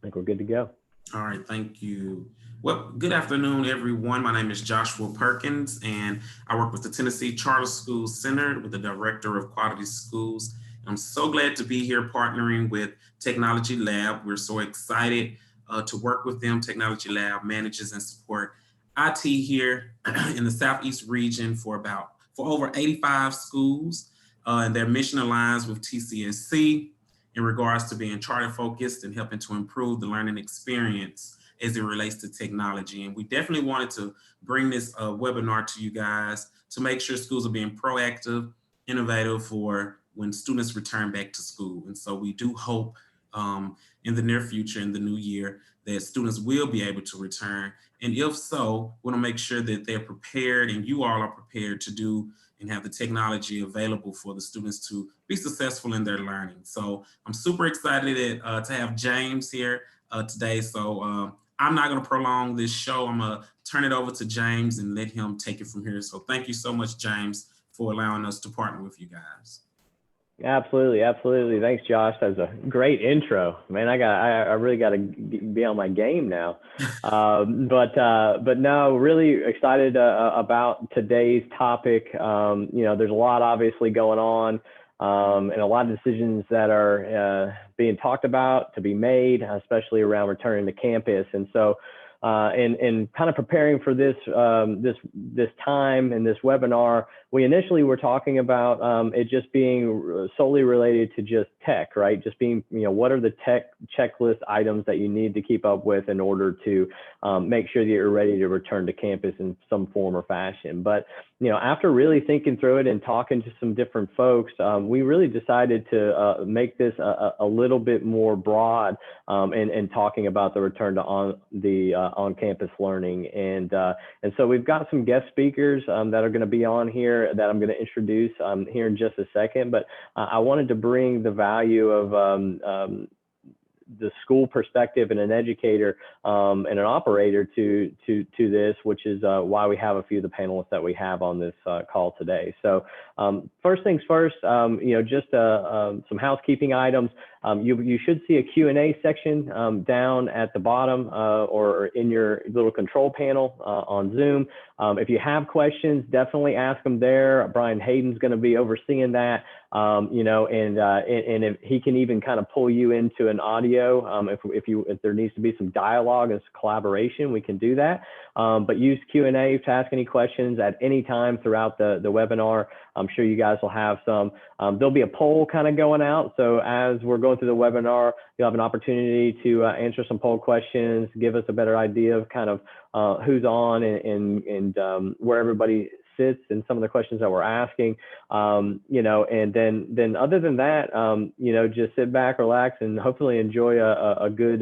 think we're good to go. All right, thank you. Well, good afternoon, everyone. My name is Joshua Perkins, and I work with the Tennessee Charter Schools Center with the Director of Quality Schools. I'm so glad to be here partnering with Technology Lab. We're so excited to work with them. Technology Lab manages and support IT here in the Southeast region for over 85 schools, and their mission aligns with TCSC in regards to being charter focused and helping to improve the learning experience as it relates to technology. And we definitely wanted to bring this webinar to you guys to make sure schools are being proactive, innovative for when students return back to school. And so we do hope in the near future, in the new year, that students will be able to return. And if so, we want to make sure that they're prepared and you all are prepared to do and have the technology available for the students to be successful in their learning. So I'm super excited to have James here today. So I'm not going to prolong this show. I'm going to turn it over to James and let him take it from here. So thank you so much, James, for allowing us to partner with you guys. Absolutely, absolutely. Thanks, Josh. That was a great intro, man. I really got to be on my game now. But no, really excited about today's topic. There's a lot obviously going on, and a lot of decisions that are being talked about to be made, especially around returning to campus. And so, and kind of preparing for this time and this webinar, we initially were talking about it just being solely related to just tech, right? Just being, what are the tech checklist items that you need to keep up with in order to make sure that you're ready to return to campus in some form or fashion. But, after really thinking through it and talking to some different folks, we really decided to make this a little bit more broad and talking about the return to on-campus learning. And so we've got some guest speakers that are going to be on here that I'm going to introduce here in just a second. But I wanted to bring the value of the school perspective and an educator and an operator to this, which is why we have a few of the panelists that we have on this call today. So first things first, just some housekeeping items. You should see a Q&A section down at the bottom or in your little control panel on Zoom. If you have questions, definitely ask them there. Brian Hayden's going to be overseeing that, and if he can even kind of pull you into an audio, if there needs to be some dialogue and collaboration, we can do that. But use Q&A to ask any questions at any time throughout the webinar. I'm sure you guys will have some. There'll be a poll kind of going out. So as we're going through the webinar, you'll have an opportunity to answer some poll questions, give us a better idea of kind of who's on and where everybody sits and some of the questions that we're asking, and then other than that, just sit back, relax, and hopefully enjoy a good,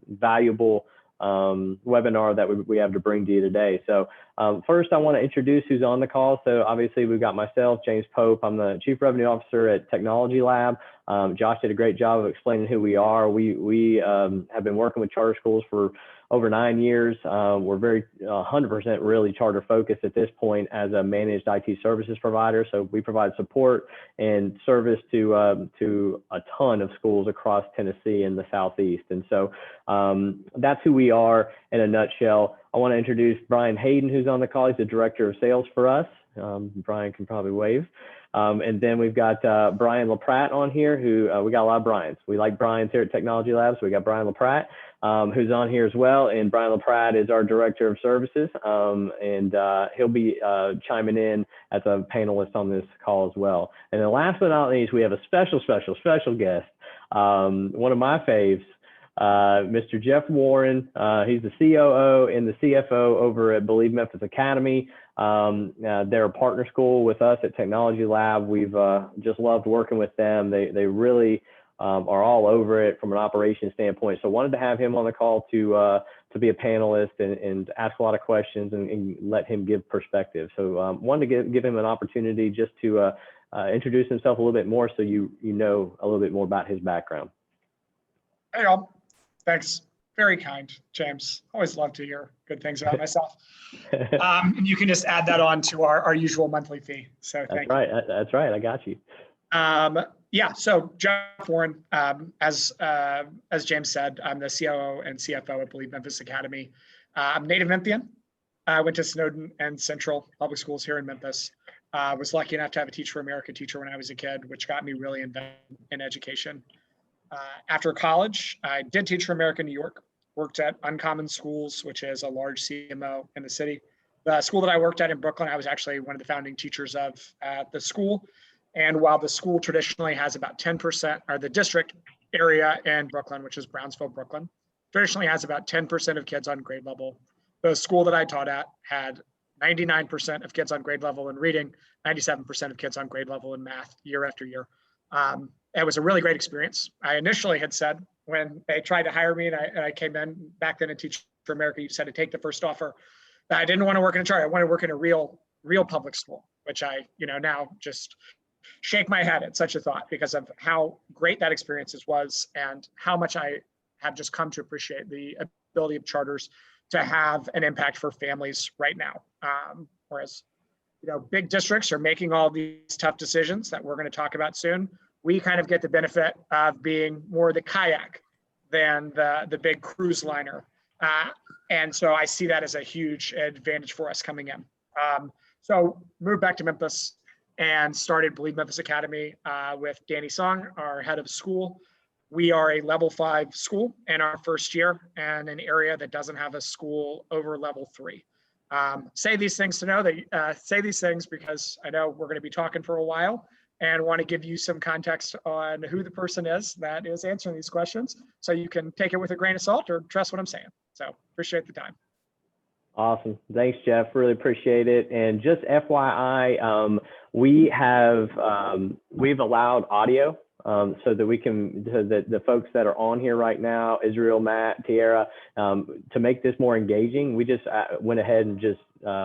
valuable webinar that we have to bring to you today. So first, I want to introduce who's on the call. So obviously, we've got myself, James Pope. I'm the Chief Revenue Officer at Technology Lab. Josh did a great job of explaining who we are. We have been working with charter schools for over 9 years. We're very 100% really charter focused at this point as a managed IT services provider. So we provide support and service to a ton of schools across Tennessee and the Southeast. And so that's who we are in a nutshell. I want to introduce Brian Hayden, who's on the call. He's the Director of Sales for us. Brian can probably wave. And then we've got Brian LaPratt on here, who we got a lot of Brians. We like Brian's here at Technology Labs. So we got Brian LaPratt, who's on here as well. And Brian LaPratt is our Director of Services. And he'll be chiming in as a panelist on this call as well. And then last but not least, we have a special guest, one of my faves, Mr. Jeff Warren. He's the COO and the CFO over at Believe Memphis Academy. They're a partner school with us at Technology Lab. We've just loved working with them. They really are all over it from an operations standpoint. So wanted to have him on the call to be a panelist and ask a lot of questions and let him give perspective. So wanted to give him an opportunity just to introduce himself a little bit more so you know a little bit more about his background. Hey, all. Thanks. Very kind, James. Always love to hear good things about myself. And you can just add that on to our usual monthly fee. So thank you. That's right. I got you. Yeah, so Jeff Warren, as James said, I'm the COO and CFO at Believe Memphis Academy. I'm native Memphian. I went to Snowden and Central Public Schools here in Memphis. Was lucky enough to have a Teach for America teacher when I was a kid, which got me really invested in education. After college, I did Teach for America in New York, worked at Uncommon Schools, which is a large CMO in the city. The school that I worked at in Brooklyn, I was actually one of the founding teachers of at the school. And while the school traditionally has about 10%, or the district area in Brooklyn, which is Brownsville, Brooklyn, traditionally has about 10% of kids on grade level. The school that I taught at had 99% of kids on grade level in reading, 97% of kids on grade level in math year after year. It was a really great experience. I initially had said when they tried to hire me and I came in back then in Teach for America, you said to take the first offer, that I didn't want to work in a charter. I wanted to work in a real public school, which I, now just shake my head at such a thought because of how great that experience was and how much I have just come to appreciate the ability of charters to have an impact for families right now. Whereas, big districts are making all these tough decisions that we're going to talk about soon. We kind of get the benefit of being more the kayak than the big cruise liner. And so I see that as a huge advantage for us coming in. So moved back to Memphis and started Believe Memphis Academy with Danny Song, our head of school. We are a level 5 school in our first year and an area that doesn't have a school over level 3. Say these things to know that say these things because I know we're going to be talking for a while and want to give you some context on who the person is that is answering these questions so you can take it with a grain of salt or trust what I'm saying. So appreciate the time. Awesome. Thanks, Jeff. Really appreciate it. And just FYI, we've allowed audio so that we can, the folks that are on here right now, Israel, Matt, Tierra, to make this more engaging, we just went ahead and just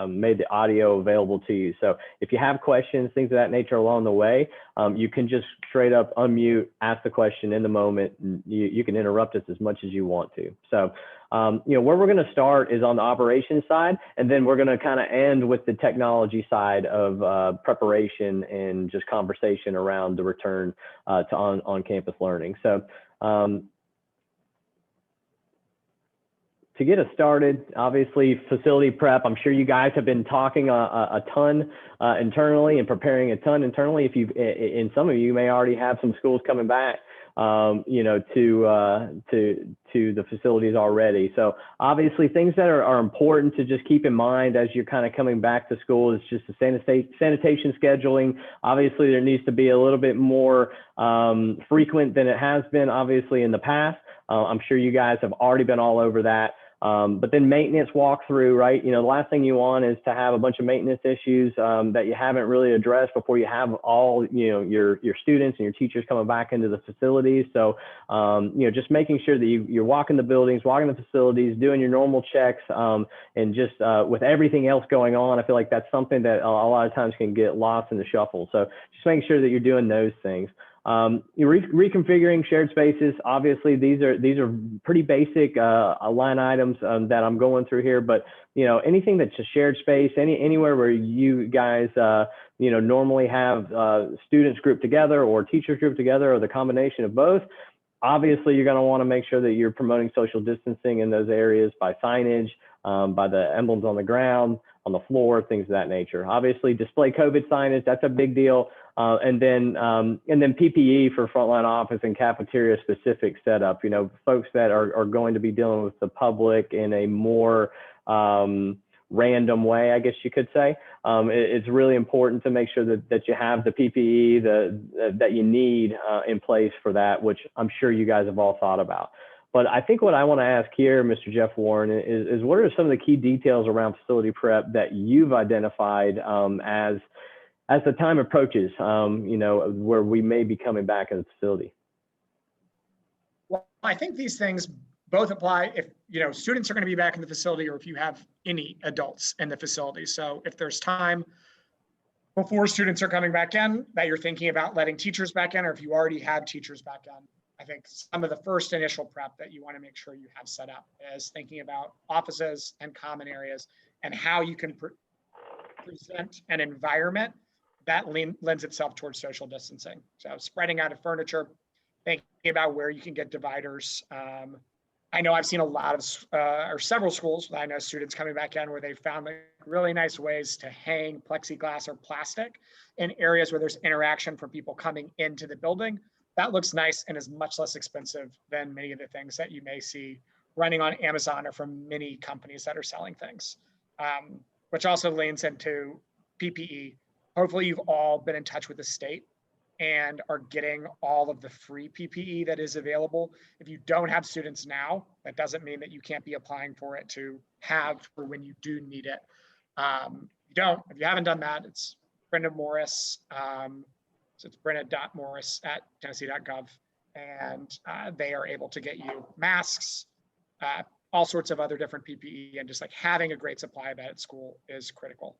made the audio available to you. So if you have questions, things of that nature along the way, you can just straight up unmute, ask the question in the moment. And you can interrupt us as much as you want to. So, where we're going to start is on the operations side, and then we're going to kind of end with the technology side of preparation and just conversation around the return to on-campus learning. So to get us started, obviously facility prep, I'm sure you guys have been talking a ton internally and preparing a ton internally. And some of you may already have some schools coming back, to the facilities already. So obviously things that are important to just keep in mind as you're kind of coming back to school is just the sanitation scheduling. Obviously there needs to be a little bit more frequent than it has been obviously in the past. I'm sure you guys have already been all over that. But then maintenance walkthrough, right? The last thing you want is to have a bunch of maintenance issues that you haven't really addressed before you have all, your students and your teachers coming back into the facilities. So, just making sure that you're walking the buildings, walking the facilities, doing your normal checks, and just with everything else going on, I feel like that's something that a lot of times can get lost in the shuffle. So just making sure that you're doing those things. You're reconfiguring shared spaces. Obviously, these are pretty basic line items that I'm going through here. But anything that's a shared space, anywhere where you guys normally have students grouped together or teachers grouped together or the combination of both. Obviously, you're going to want to make sure that you're promoting social distancing in those areas by signage, by the emblems on the ground, on the floor, things of that nature. Obviously, display COVID signage, that's a big deal. And then PPE for frontline office and cafeteria specific setup, folks that are going to be dealing with the public in a more random way, I guess you could say. It's really important to make sure that you have the PPE that you need in place for that, which I'm sure you guys have all thought about. But I think what I want to ask here, Mr. Jeff Warren, is what are some of the key details around facility prep that you've identified as the time approaches, where we may be coming back in the facility? Well, I think these things both apply if, students are going to be back in the facility or if you have any adults in the facility. So if there's time before students are coming back in that you're thinking about letting teachers back in, or if you already have teachers back in, I think some of the first initial prep that you want to make sure you have set up is thinking about offices and common areas and how you can present an environment that lends itself towards social distancing. So spreading out of furniture, thinking about where you can get dividers. I know I've seen a lot of, or several schools, I know students coming back in where they found like really nice ways to hang plexiglass or plastic in areas where there's interaction from people coming into the building. That looks nice and is much less expensive than many of the things that you may see running on Amazon or from many companies that are selling things, which also leans into PPE. Hopefully you've all been in touch with the state and are getting all of the free PPE that is available. If you don't have students now, that doesn't mean that you can't be applying for it to have for when you do need it. If you haven't done that, it's Brenda Morris. So it's brenda.morris@tennessee.gov. And they are able to get you masks, all sorts of other different PPE, and just like having a great supply of that at school is critical.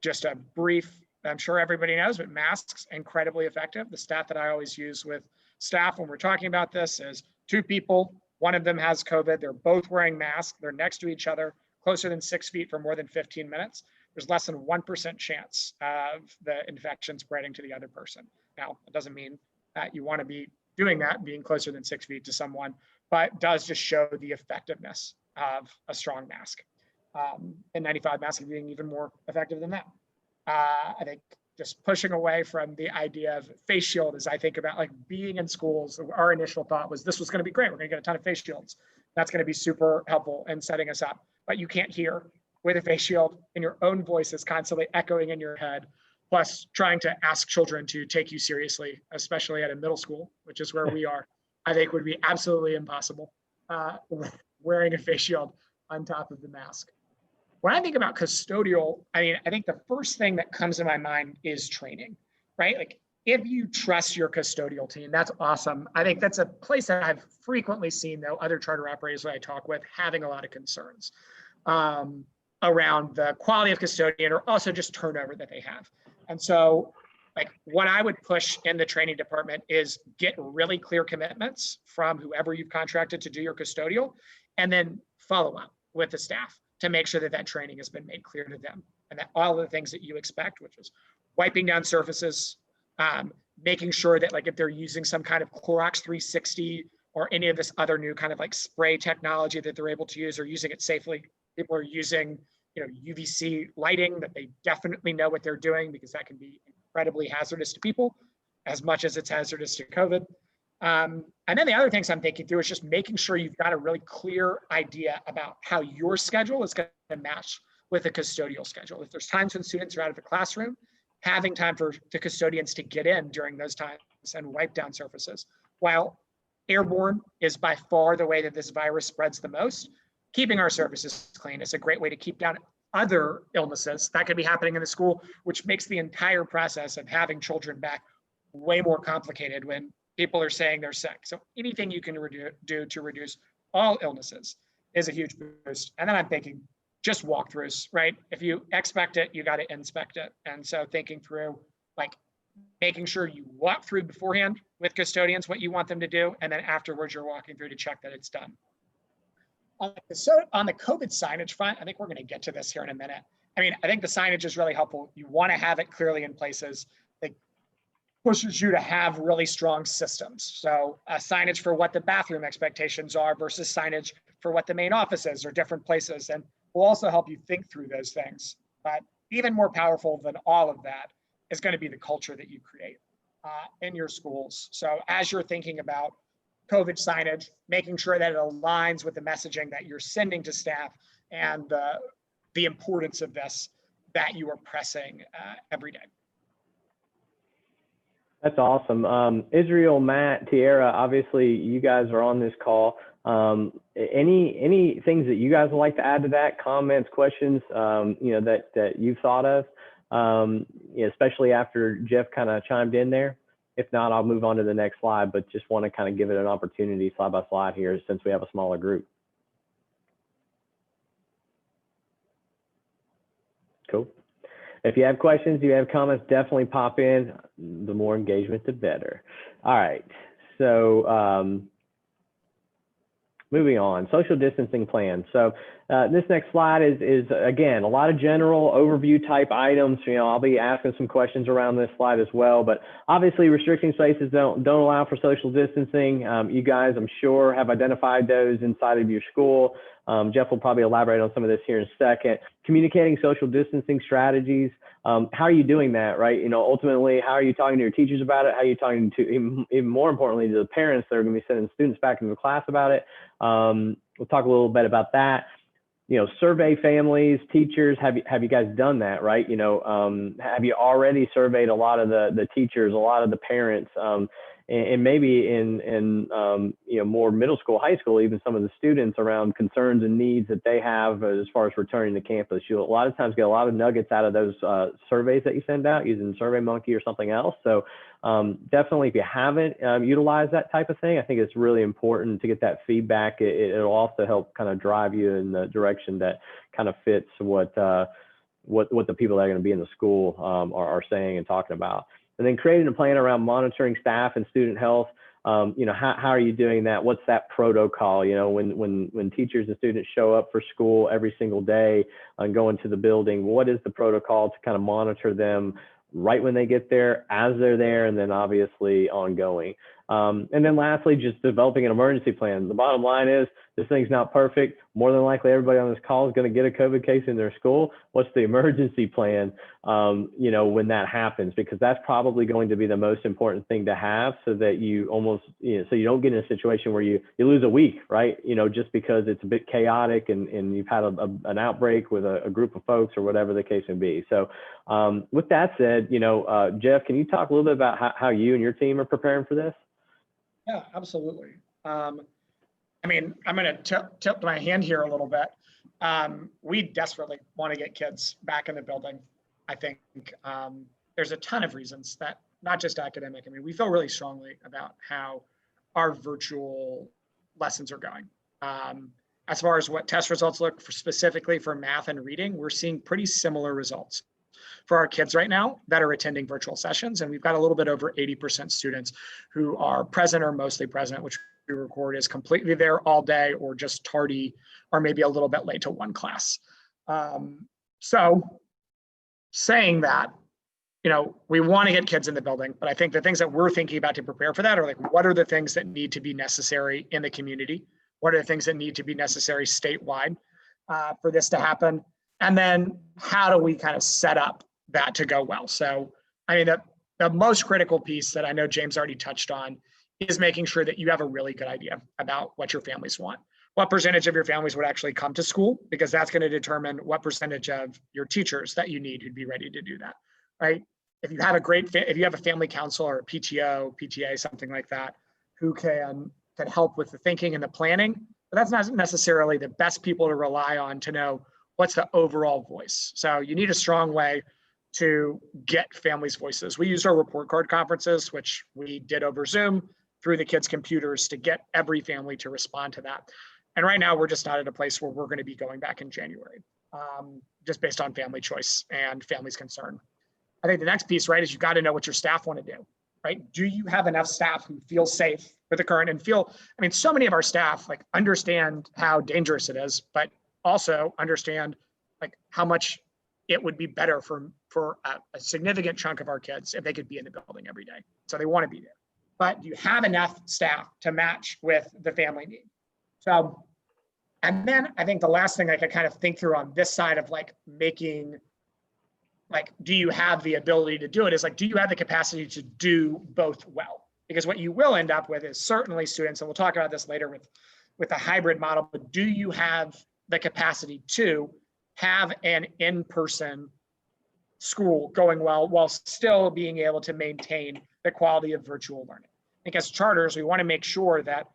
Just a brief, I'm sure everybody knows, but masks, incredibly effective. The stat that I always use with staff when we're talking about this is 2 people, one of them has COVID, they're both wearing masks, they're next to each other, closer than 6 feet for more than 15 minutes. There's less than 1% chance of the infection spreading to the other person. Now, it doesn't mean that you want to be doing that, being closer than 6 feet to someone, but does just show the effectiveness of a strong mask. And 95 masks being even more effective than that. I think just pushing away from the idea of face shield as I think about like being in schools, our initial thought was this was going to be great. We're going to get a ton of face shields. That's going to be super helpful in setting us up, but you can't hear with a face shield and your own voice is constantly echoing in your head. Plus trying to ask children to take you seriously, especially at a middle school, which is where we are, I think would be absolutely impossible wearing a face shield on top of the mask. When I think about custodial, I think the first thing that comes to my mind is training, right? Like if you trust your custodial team, that's awesome. I think that's a place that I've frequently seen though, other charter operators that I talk with having a lot of concerns around the quality of custodian or also just turnover that they have. And so like what I would push in the training department is get really clear commitments from whoever you've contracted to do your custodial and then follow up with the staff to make sure that that training has been made clear to them and that all of the things that you expect, which is wiping down surfaces, making sure that like if they're using some kind of Clorox 360 or any of this other new kind of like spray technology that they're able to use or using it safely. People are using, UVC lighting that they definitely know what they're doing because that can be incredibly hazardous to people as much as it's hazardous to COVID. And then the other things I'm thinking through is just making sure you've got a really clear idea about how your schedule is going to match with the custodial schedule. If there's times when students are out of the classroom, having time for the custodians to get in during those times and wipe down surfaces. While airborne is by far the way that this virus spreads the most, keeping our surfaces clean is a great way to keep down other illnesses that could be happening in the school, which makes the entire process of having children back way more complicated when people are saying they're sick. So anything you can do to reduce all illnesses is a huge boost. And then I'm thinking just walkthroughs, right? If you expect it, you got to inspect it. And so thinking through like making sure you walk through beforehand with custodians, what you want them to do. And then afterwards you're walking through to check that it's done. On the COVID signage front, I think we're going to get to this here in a minute. I think the signage is really helpful. You want to have it clearly in places that pushes you to have really strong systems. So signage for what the bathroom expectations are versus signage for what the main office is or different places. And will also help you think through those things. But even more powerful than all of that is going to be the culture that you create in your schools. So as you're thinking about COVID signage, making sure that it aligns with the messaging that you're sending to staff and the importance of this that you are pressing every day. That's awesome. Israel, Matt, Tiara, obviously you guys are on this call. Any things that you guys would like to add to that? Comments, questions, that you've thought of, especially after Jeff kind of chimed in there? If not, I'll move on to the next slide, but just want to kind of give it an opportunity slide by slide here since we have a smaller group. Cool. If you have questions, you have comments, definitely pop in. The more engagement, the better. All right. So moving on, social distancing plan. So This next slide is again, a lot of general overview type items. I'll be asking some questions around this slide as well, but obviously restricting spaces don't allow for social distancing. You guys, I'm sure, have identified those inside of your school. Jeff will probably elaborate on some of this here in a second. Communicating social distancing strategies. How are you doing that, right? Ultimately, how are you talking to your teachers about it? How are you talking to, even more importantly, to the parents that are going to be sending students back into the class about it? We'll talk a little bit about that. Survey families, teachers. Have you guys done that, right? Have you already surveyed a lot of the teachers, a lot of the parents, and maybe in more middle school, high school, even some of the students around concerns and needs that they have as far as returning to campus? You'll a lot of times get a lot of nuggets out of those surveys that you send out using SurveyMonkey or something else. So definitely, if you haven't utilized that type of thing, I think it's really important to get that feedback. It'll also help kind of drive you in the direction that kind of fits what the people that are going to be in the school are saying and talking about. And then creating a plan around monitoring staff and student health. How are you doing that? What's that protocol? When teachers and students show up for school every single day and go into the building, what is the protocol to kind of monitor them right when they get there, as they're there, and then obviously ongoing? And then lastly, just developing an emergency plan. The bottom line is this thing's not perfect. More than likely, everybody on this call is going to get a COVID case in their school. What's the emergency plan, when that happens? Because that's probably going to be the most important thing to have, so that you almost, so you don't get in a situation where you lose a week, right? Just because it's a bit chaotic and you've had an outbreak with a group of folks or whatever the case may be. So with that said, Jeff, can you talk a little bit about how you and your team are preparing for this? Yeah, absolutely. I'm going to tilt my hand here a little bit. We desperately want to get kids back in the building. I think there's a ton of reasons, that not just academic. We feel really strongly about how our virtual lessons are going. As far as what test results look for, specifically for math and reading, we're seeing pretty similar results for our kids right now that are attending virtual sessions. And we've got a little bit over 80% students who are present or mostly present, which we record is completely there all day or just tardy or maybe a little bit late to one class. So saying that, we want to get kids in the building, but I think the things that we're thinking about to prepare for that are like, what are the things that need to be necessary in the community? What are the things that need to be necessary statewide for this to happen? And then how do we kind of set up that to go well? So, the most critical piece that I know James already touched on is making sure that you have a really good idea about what your families want. What percentage of your families would actually come to school? Because that's going to determine what percentage of your teachers that you need who'd be ready to do that, right? If you have if you have a family council or a PTO, PTA, something like that, who can help with the thinking and the planning, but that's not necessarily the best people to rely on to know what's the overall voice. So you need a strong way to get families' voices. We used our report card conferences, which we did over Zoom through the kids' computers, to get every family to respond to that. And right now we're just not at a place where we're going to be going back in January, just based on family choice and families' concern. I think the next piece, right, is you've got to know what your staff want to do, right? Do you have enough staff who feel safe with the current and feel, so many of our staff understand how dangerous it is, but also understand how much it would be better for a significant chunk of our kids if they could be in the building every day. So they want to be there. But do you have enough staff to match with the family need? So, and then I think the last thing I could kind of think through on this side of making, do you have the ability to do it, is do you have the capacity to do both well? Because what you will end up with is certainly students, and we'll talk about this later with a hybrid model, but do you have the capacity to have an in-person school going well while still being able to maintain the quality of virtual learning? I think as charters, we want to make sure that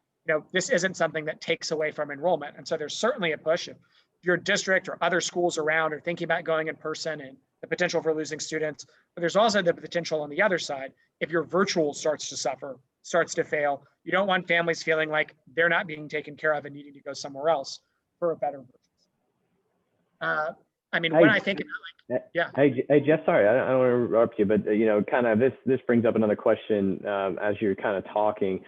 this isn't something that takes away from enrollment. And so there's certainly a push if your district or other schools around are thinking about going in person and the potential for losing students. But there's also the potential on the other side, if your virtual starts to suffer, starts to fail, you don't want families feeling like they're not being taken care of and needing to go somewhere else for a better version. When I think about yeah. Hey, Jeff, sorry, I don't want to interrupt you, but kind of this brings up another question as you're kind of talking.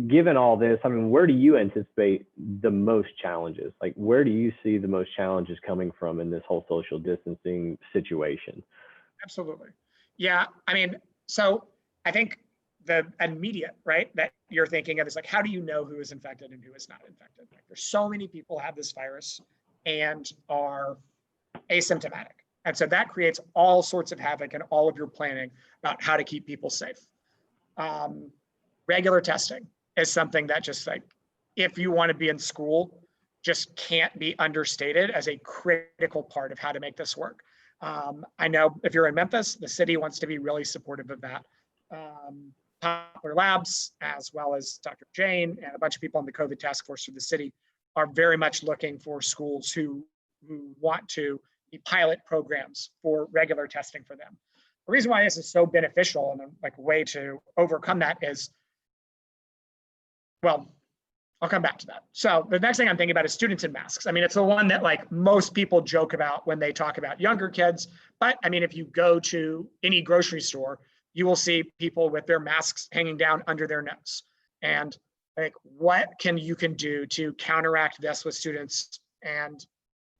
given all this, I mean, where do you anticipate the most challenges? Like, where do you see the most challenges coming from in this whole social distancing situation? Absolutely. Yeah. I mean, so I think the immediate, right, that you're thinking of is like, how do you know who is infected and who is not infected? Like, there's so many people have this virus and are asymptomatic. And so that creates all sorts of havoc in all of your planning about how to keep people safe. Regular testing is something that just like, if you want to be in school, just can't be understated as a critical part of how to make this work. I know if you're in Memphis, the city wants to be really supportive of that. Poplar Labs, as well as Dr. Jane and a bunch of people on the COVID task force for the city, are very much looking for schools who want to be pilot programs for regular testing for them. The reason why this is so beneficial and like a way to overcome that is, well, I'll come back to that. So the next thing I'm thinking about is students in masks. I mean, it's the one that like most people joke about when they talk about younger kids. But I mean, if you go to any grocery store, you will see people with their masks hanging down under their nose. And like, what you can do to counteract this with students and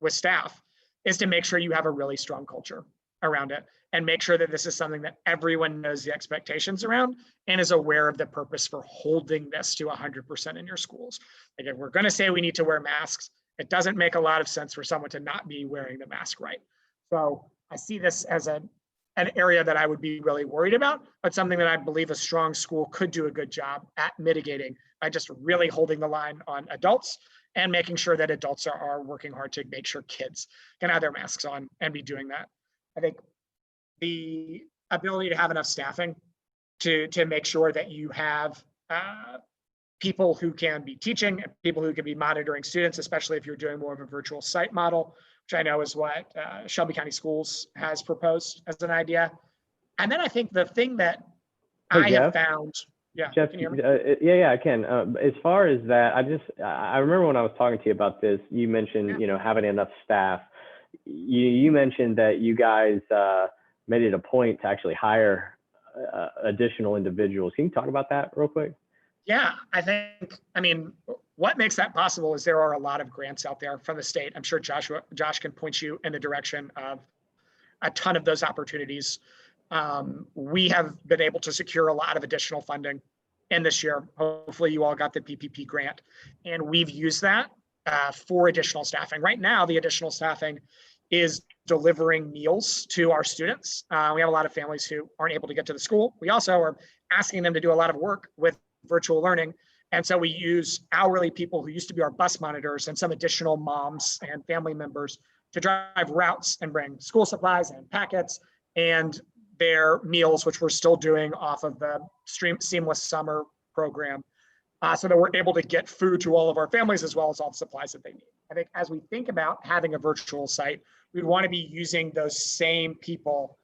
with staff is to make sure you have a really strong culture around it and make sure that this is something that everyone knows the expectations around and is aware of the purpose for holding this to 100% in your schools. Like, if we're going to say we need to wear masks, it doesn't make a lot of sense for someone to not be wearing the mask right. So I see this as an area that I would be really worried about, but something that I believe a strong school could do a good job at mitigating by just really holding the line on adults and making sure that adults are working hard to make sure kids can have their masks on and be doing that. I think the ability to have enough staffing to make sure that you have people who can be teaching, people who can be monitoring students, especially if you're doing more of a virtual site model, which I know is what Shelby County Schools has proposed as an idea. And then I think the thing that I have found, yeah, Jeff, can you hear me? yeah, I can. As far as that, I remember when I was talking to you about this, you mentioned, having enough staff. You mentioned that you guys made it a point to actually hire additional individuals. Can you talk about that real quick? Yeah, I mean, what makes that possible is there are a lot of grants out there from the state. I'm sure Josh can point you in the direction of a ton of those opportunities. We have been able to secure a lot of additional funding in this year. Hopefully you all got the PPP grant, and we've used that for additional staffing. Right now, the additional staffing is delivering meals to our students. We have a lot of families who aren't able to get to the school. We also are asking them to do a lot of work with virtual learning. And so we use hourly people who used to be our bus monitors and some additional moms and family members to drive routes and bring school supplies and packets and their meals, which we're still doing off of the Seamless Summer program, so that we're able to get food to all of our families as well as all the supplies that they need. I think as we think about having a virtual site, we'd want to be using those same people.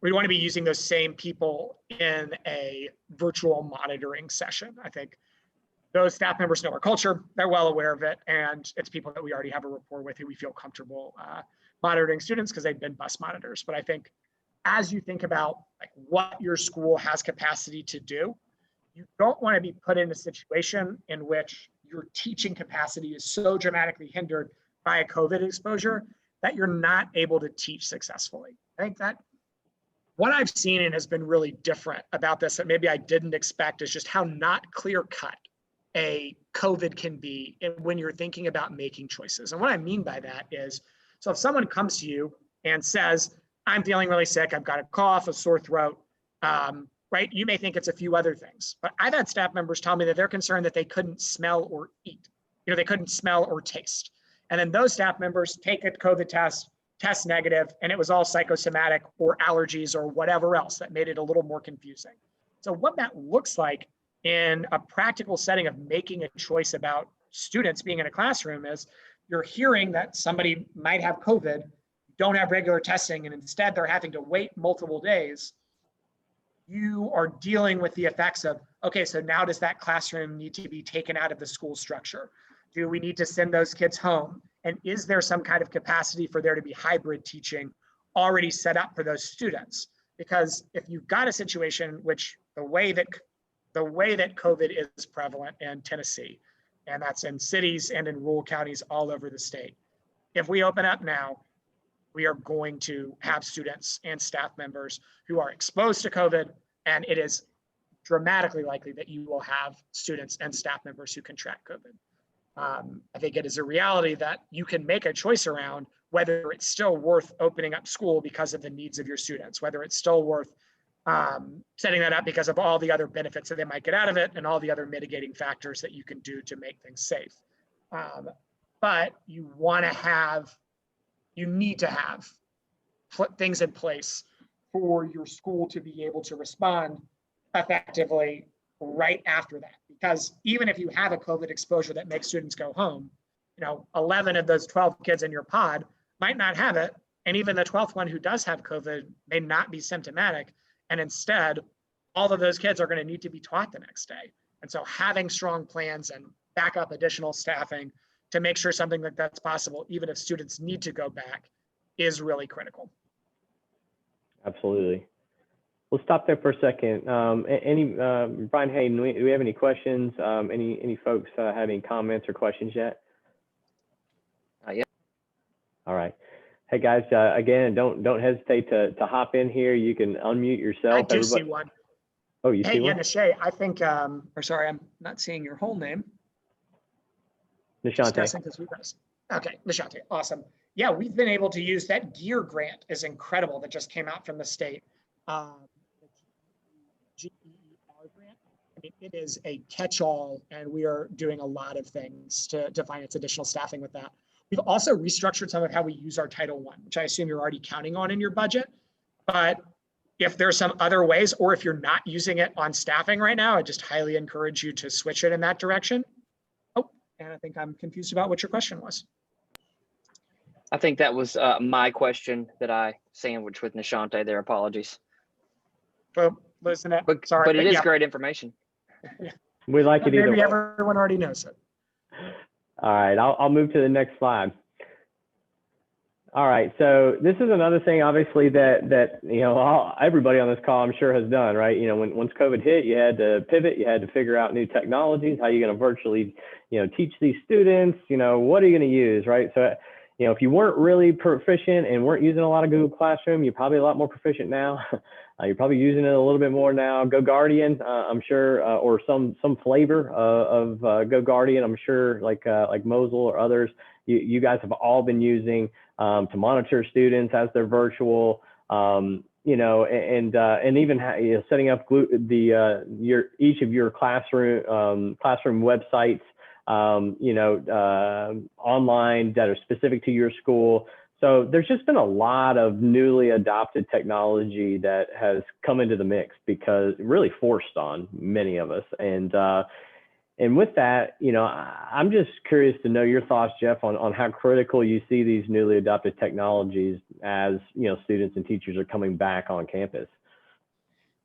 We'd want to be using those same people in a virtual monitoring session. I think those staff members know our culture, they're well aware of it, and it's people that we already have a rapport with who we feel comfortable monitoring students because they've been bus monitors. But I think as you think about like what your school has capacity to do, you don't want to be put in a situation in which your teaching capacity is so dramatically hindered by a COVID exposure that you're not able to teach successfully. I think that what I've seen and has been really different about this that maybe I didn't expect is just how not clear cut a COVID can be when you're thinking about making choices. And what I mean by that is, so if someone comes to you and says, I'm feeling really sick, I've got a cough, a sore throat, right? You may think it's a few other things, but I've had staff members tell me that they're concerned that they couldn't smell or eat, they couldn't smell or taste. And then those staff members take a COVID test negative, and it was all psychosomatic or allergies or whatever else that made it a little more confusing. So what that looks like in a practical setting of making a choice about students being in a classroom is you're hearing that somebody might have COVID, don't have regular testing, and instead they're having to wait multiple days. You are dealing with the effects of, okay, so now does that classroom need to be taken out of the school structure? Do we need to send those kids home? And is there some kind of capacity for there to be hybrid teaching already set up for those students? Because if you've got a situation which the way that the way that COVID is prevalent in Tennessee, and that's in cities and in rural counties all over the state. If we open up now, we are going to have students and staff members who are exposed to COVID, and it is dramatically likely that you will have students and staff members who contract COVID. I think it is a reality that you can make a choice around whether it's still worth opening up school because of the needs of your students, whether it's still worth setting that up because of all the other benefits that they might get out of it and all the other mitigating factors that you can do to make things safe. But you need to have things in place for your school to be able to respond effectively right after that. Because even if you have a COVID exposure that makes students go home, 11 of those 12 kids in your pod might not have it. And even the 12th one who does have COVID may not be symptomatic. And instead, all of those kids are going to need to be taught the next day. And so having strong plans and backup additional staffing to make sure something like that's possible, even if students need to go back, is really critical. Absolutely. We'll stop there for a second. Brian Hayden, do we have any questions? Any folks have any comments or questions yet? Yeah. All right. Hey guys, again, don't hesitate to hop in here. You can unmute yourself. I do see one. Oh, you see one? Hey, Nishay, I think, or sorry, I'm not seeing your whole name. Nishante. Okay, Nishante, awesome. Yeah, we've been able to use that GEAR grant is incredible that just came out from the state. The GEER grant. I mean, it is a catch-all, and we are doing a lot of things to finance additional staffing with that. We've also restructured some of how we use our Title I, which I assume you're already counting on in your budget. But if there's some other ways, or if you're not using it on staffing right now, I just highly encourage you to switch it in that direction. Oh, and I think I'm confused about what your question was. I think that was my question that I sandwiched with Nishante there. Apologies. Well, listen, sorry, but it is great information. We like it either maybe way. Everyone already knows it. All right, I'll move to the next slide. All right, so this is another thing, obviously, that everybody on this call, I'm sure, has done, right? Once COVID hit, you had to pivot, you had to figure out new technologies. How are you going to virtually, teach these students? What are you going to use, right? So, if you weren't really proficient and weren't using a lot of Google Classroom, you're probably a lot more proficient now. You're probably using it a little bit more now. GoGuardian, I'm sure, or some flavor of GoGuardian, I'm sure, like Mosul or others, you guys have all been using to monitor students as they're virtual, and even setting up each of your classroom websites, online that are specific to your school. So there's just been a lot of newly adopted technology that has come into the mix because really forced on many of us. And with that, I'm just curious to know your thoughts, Jeff, on how critical you see these newly adopted technologies as, students and teachers are coming back on campus.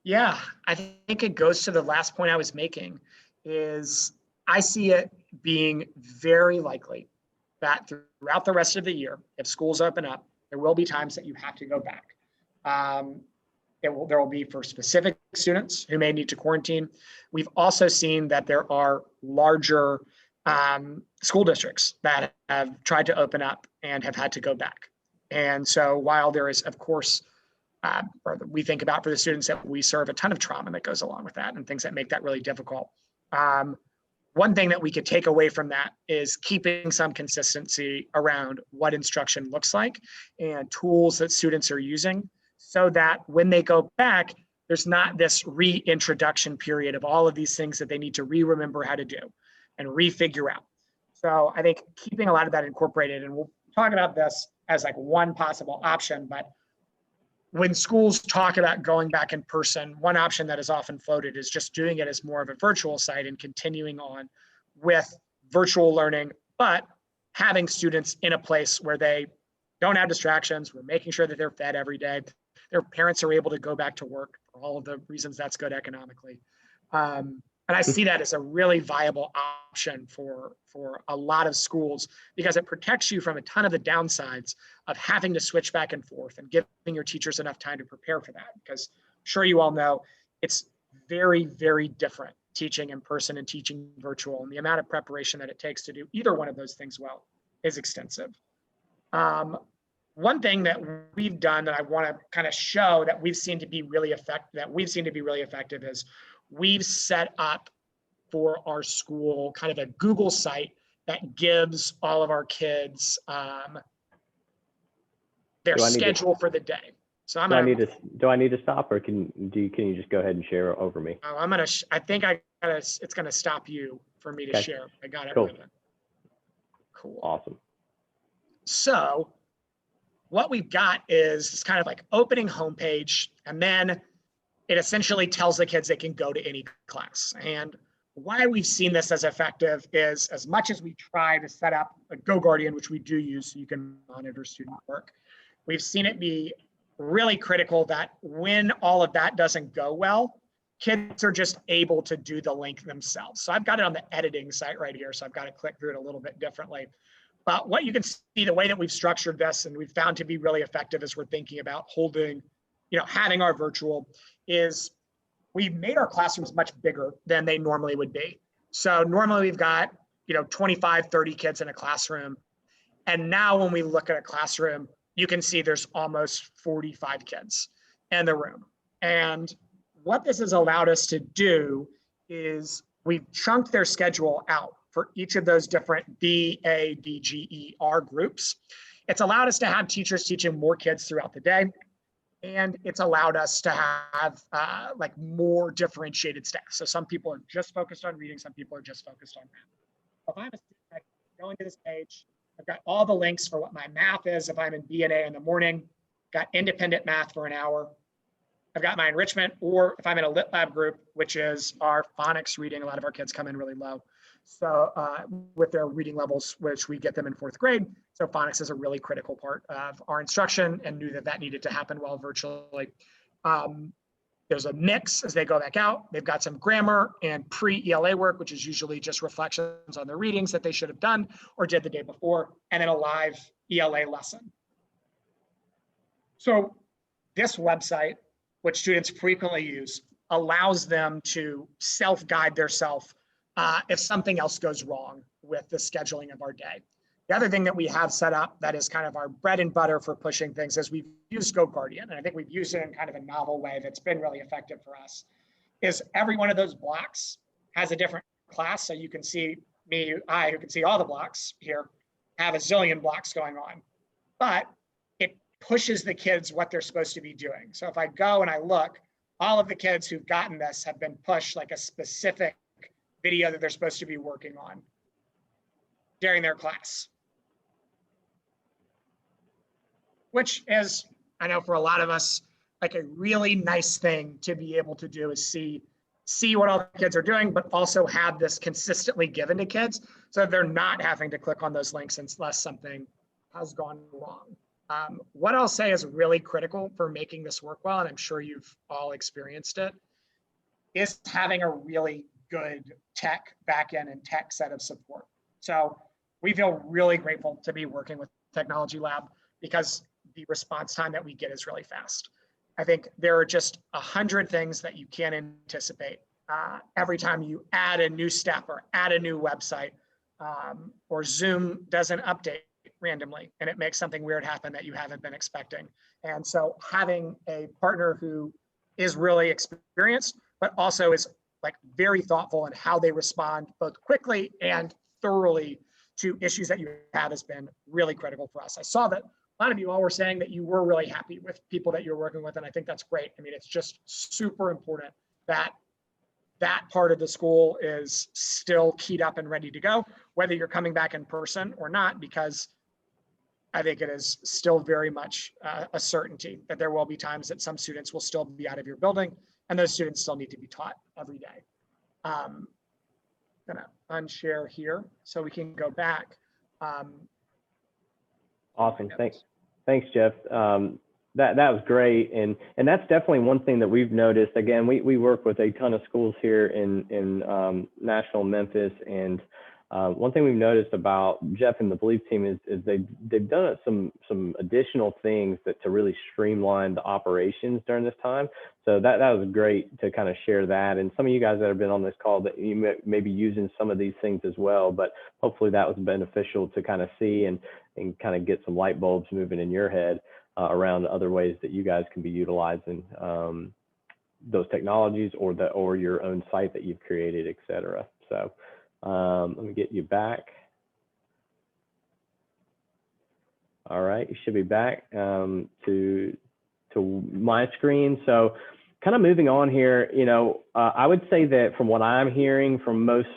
Yeah, I think it goes to the last point I was making is I see it being very likely that throughout the rest of the year, if schools open up, there will be times that you have to go back. There will be for specific students who may need to quarantine. We've also seen that there are larger school districts that have tried to open up and have had to go back. And so while there is, of course, we think about for the students that we serve a ton of trauma that goes along with that and things that make that really difficult. One thing that we could take away from that is keeping some consistency around what instruction looks like and tools that students are using so that when they go back, there's not this reintroduction period of all of these things that they need to remember how to do and refigure out. So I think keeping a lot of that incorporated, and we'll talk about this as like one possible option, but when schools talk about going back in person, one option that is often floated is just doing it as more of a virtual site and continuing on with virtual learning, but having students in a place where they don't have distractions. We're making sure that they're fed every day. Their parents are able to go back to work for all of the reasons that's good economically. And I see that as a really viable option for a lot of schools because it protects you from a ton of the downsides of having to switch back and forth and giving your teachers enough time to prepare for that. Because sure, you all know it's very, very different teaching in person and teaching virtual, and the amount of preparation that it takes to do either one of those things well is extensive. One thing that we've done that I want to kind of show that we've seen to be really effective is we've set up for our school kind of a Google site that gives all of our kids their schedule for the day. So do I need to stop, or can you just go ahead and share over me? It's gonna stop you for me to Okay. share. I got it. Cool. Cool. Awesome. So what we've got is this kind of like opening homepage, and then it essentially tells the kids they can go to any class. And why we've seen this as effective is, as much as we try to set up a GoGuardian, which we do use so you can monitor student work, we've seen it be really critical that when all of that doesn't go well, kids are just able to do the link themselves. So I've got it on the editing site right here, so I've got to click through it a little bit differently. But what you can see, the way that we've structured this and we've found to be really effective as we're thinking about having our virtual, is we've made our classrooms much bigger than they normally would be. So normally we've got 25, 30 kids in a classroom. And now when we look at a classroom, you can see there's almost 45 kids in the room. And what this has allowed us to do is we've chunked their schedule out for each of those different B, A, D, G, E, R groups. It's allowed us to have teachers teaching more kids throughout the day. And it's allowed us to have like more differentiated staff. So some people are just focused on reading, some people are just focused on math. If I'm a student, I can go into this page. I've got all the links for what my math is if I'm in B and A in the morning, got independent math for an hour. I've got my enrichment, or if I'm in a lit lab group, which is our phonics reading, a lot of our kids come in really low. So with their reading levels, which we get them in 4th grade. So phonics is a really critical part of our instruction, and knew that needed to happen well virtually. There's a mix as they go back out. They've got some grammar and pre-ELA work, which is usually just reflections on their readings that they should have done or did the day before, and then a live ELA lesson. So this website, which students frequently use, allows them to self-guide themselves if something else goes wrong with the scheduling of our day. The other thing that we have set up that is kind of our bread and butter for pushing things is we've used GoGuardian, and I think we've used it in kind of a novel way that's been really effective for us, is every one of those blocks has a different class. So you can see who can see all the blocks here, have a zillion blocks going on, but it pushes the kids what they're supposed to be doing. So if I go and I look, all of the kids who've gotten this have been pushed like a specific video that they're supposed to be working on during their class. Which is, I know for a lot of us, like a really nice thing to be able to do is see what all the kids are doing, but also have this consistently given to kids so they're not having to click on those links unless something has gone wrong. What I'll say is really critical for making this work well, and I'm sure you've all experienced it, is having a really good tech backend and tech set of support. So we feel really grateful to be working with Technology Lab because the response time that we get is really fast. I think there are just 100 things that you can't anticipate every time you add a new step or add a new website, or Zoom doesn't update randomly and it makes something weird happen that you haven't been expecting. And so having a partner who is really experienced, but also is like very thoughtful in how they respond both quickly and thoroughly to issues that you have has been really critical for us. I saw that a lot of you all were saying that you were really happy with people that you're working with, and I think that's great. I mean, it's just super important that that part of the school is still keyed up and ready to go, whether you're coming back in person or not, because I think it is still very much a certainty that there will be times that some students will still be out of your building, and those students still need to be taught every day. I'm gonna unshare here so we can go back. Awesome. Thanks, Jeff. That was great, and that's definitely one thing that we've noticed. Again, we work with a ton of schools here in Nashville, Memphis, and one thing we've noticed about Jeff and the Believe team is they've done some additional things to really streamline the operations during this time. So that was great to kind of share that. And some of you guys that have been on this call, that you may be using some of these things as well, but hopefully that was beneficial to kind of see and kind of get some light bulbs moving in your head around other ways that you guys can be utilizing those technologies or your own site that you've created, et cetera. So let me get you back. All right, you should be back to my screen. So kind of moving on here, I would say that from what I'm hearing from most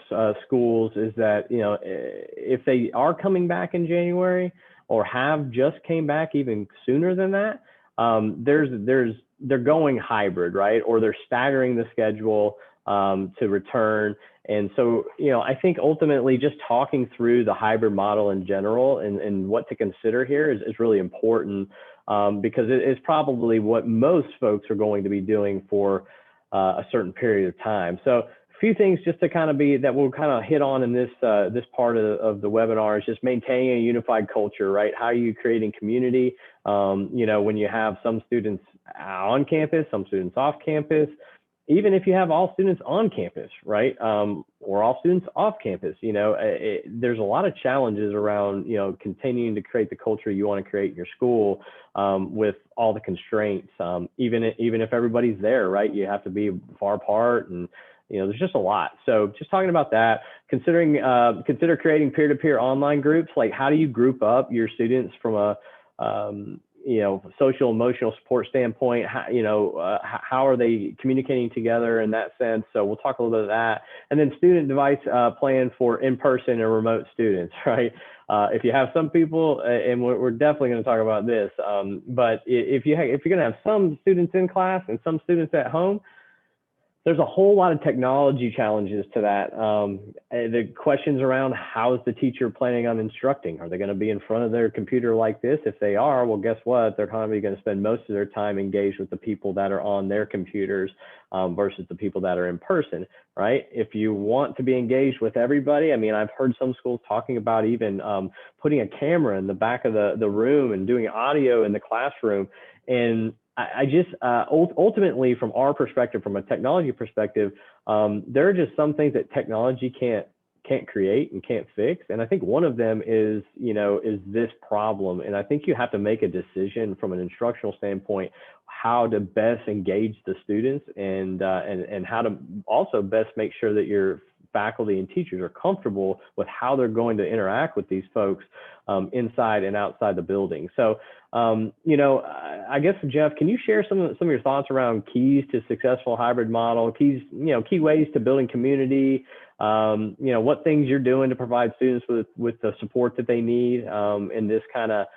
schools is that, if they are coming back in January or have just came back even sooner than that, they're going hybrid, right? Or they're staggering the schedule to return. And so, I think ultimately just talking through the hybrid model in general and what to consider here is really important, because it is probably what most folks are going to be doing for a certain period of time. So a few things just to kind of that we'll kind of hit on in this part of the webinar is just maintaining a unified culture, right? How are you creating community? When you have some students on campus, some students off campus, even if you have all students on campus, right? Or all students off campus, there's a lot of challenges around, continuing to create the culture you want to create in your school with all the constraints, even if everybody's there, right? You have to be far apart and, there's just a lot. So just talking about that, consider creating peer-to-peer online groups. Like, how do you group up your students from a, social emotional support standpoint? How are they communicating together in that sense? So we'll talk a little bit of that. And then student device plan for in-person and remote students, right? If you have some people, and we're definitely going to talk about this, but if you're going to have some students in class and some students at home, there's a whole lot of technology challenges to that. The questions around how is the teacher planning on instructing? Are they going to be in front of their computer like this? If they are, well, guess what? They're probably going to spend most of their time engaged with the people that are on their computers versus the people that are in person, right? If you want to be engaged with everybody, I mean, I've heard some schools talking about even putting a camera in the back of the room and doing audio in the classroom. And I just ultimately, from our perspective, from a technology perspective, there are just some things that technology can't create and can't fix. And I think one of them is this problem. And I think you have to make a decision from an instructional standpoint how to best engage the students and how to also best make sure that your faculty and teachers are comfortable with how they're going to interact with these folks inside and outside the building. So, I guess, Jeff, can you share some of your thoughts around keys to successful hybrid model, key ways to building community, what things you're doing to provide students with the support that they need in this kind of